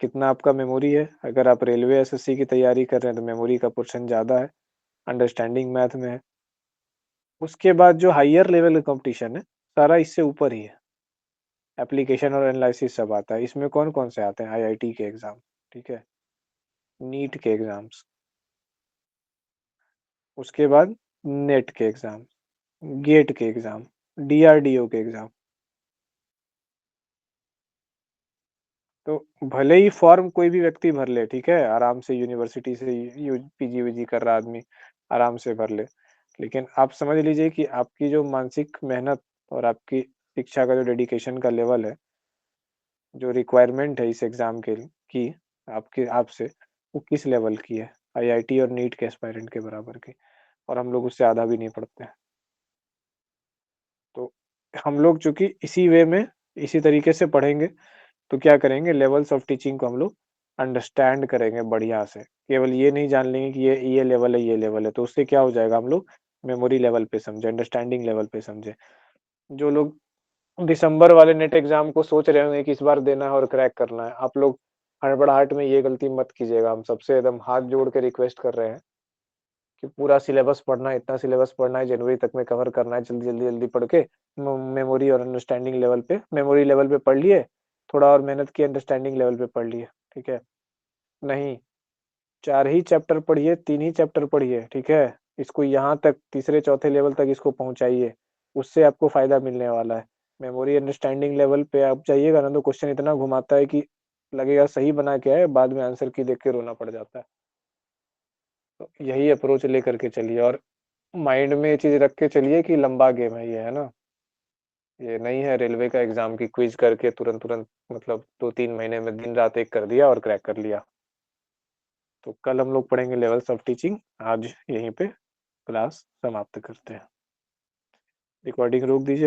कितना आपका मेमोरी है, अगर आप रेलवे एसएससी की तैयारी कर रहे हैं तो मेमोरी का पोर्शन ज़्यादा है। अंडरस्टैंडिंग मैथ में है। उसके बाद जो हायर लेवल का कंपटीशन है, सारा इससे ऊपर ही है। एप्लीकेशन और एनालिसिस सब आता है। इसमें कौन-कौन से आते हैं? आईआईटी के एग्ज़ाम, ठीक है? नीट के एग्ज़ाम्स, उसके बाद नेट के एग्ज़ाम, गेट के एग्ज़ाम, डीआरडीओ के एग्ज़ाम। तो भले ही फॉर्म कोई भी व्यक्ति भर ले, ठीक है? आराम से यूनिवर्सिटी से यू पीजी-वीजी कर रहा आदमी, आराम से भर ले। लेकिन आप समझ लीजिए कि आपकी जो मानसिक मेहनत और आपकी शिक्षा का जो डेडिकेशन का लेवल है, जो रिक्वायरमेंट है इस एग्ज़ाम के की आपके आपसे, वो किस लेवल की है? आईआईटी और नीट के एस्पायरेंट के बराबर की, और हम लोग उससे आधा भी नहीं पढ़ते हैं। तो हम लोग चूँकि इसी वे में, इसी तरीके से पढ़ेंगे, तो क्या करेंगे, लेवल्स ऑफ टीचिंग को हम लोग अंडरस्टैंड करेंगे बढ़िया से। केवल ये नहीं जान लेंगे कि ये लेवल है, ये लेवल है, तो उससे क्या हो जाएगा, हम लोग मेमोरी लेवल पे समझे, अंडरस्टैंडिंग लेवल पे समझे। जो लोग दिसंबर वाले नेट एग्ज़ाम को सोच रहे होंगे कि इस बार देना है और क्रैक करना है, आप लोग हड़बड़ाहट में ये गलती मत कीजिएगा। हम सबसे एकदम हाथ जोड़ के रिक्वेस्ट कर रहे हैं कि पूरा सिलेबस पढ़ना है, इतना सिलेबस पढ़ना है, जनवरी तक में कवर करना है, जल्दी-जल्दी पढ़ के मेमोरी और अंडरस्टैंडिंग लेवल पे, मेमोरी लेवल पे पढ़ लिए, थोड़ा और मेहनत की अंडरस्टैंडिंग लेवल पे पढ़ लिए, ठीक है? नहीं, 4 ही चैप्टर पढ़िए, 3 ही चैप्टर पढ़िए, ठीक है? इसको यहाँ तक तीसरे-चौथे लेवल तक इसको पहुँचाइए, उससे आपको फ़ायदा मिलने वाला है। मेमोरी अंडरस्टैंडिंग लेवल पे आप जाइएगा ना, तो क्वेश्चन इतना घुमाता है कि लगेगा सही बना के आए, बाद में आंसर की देख के रोना पड़ जाता है। तो यही अप्रोच लेकर के चलिए, और माइंड में ये चीज़ रख के चलिए कि लंबा गेम है ये, है ना? ये नहीं है रेलवे का एग्ज़ाम की क्विज़ करके तुरंत-तुरंत, मतलब 2-3 महीने में दिन-रात एक कर दिया और क्रैक कर लिया। तो कल हम लोग पढ़ेंगे लेवल्स ऑफ टीचिंग। आज यहीं पे क्लास समाप्त करते हैं। रिकॉर्डिंग रोक दीजिए।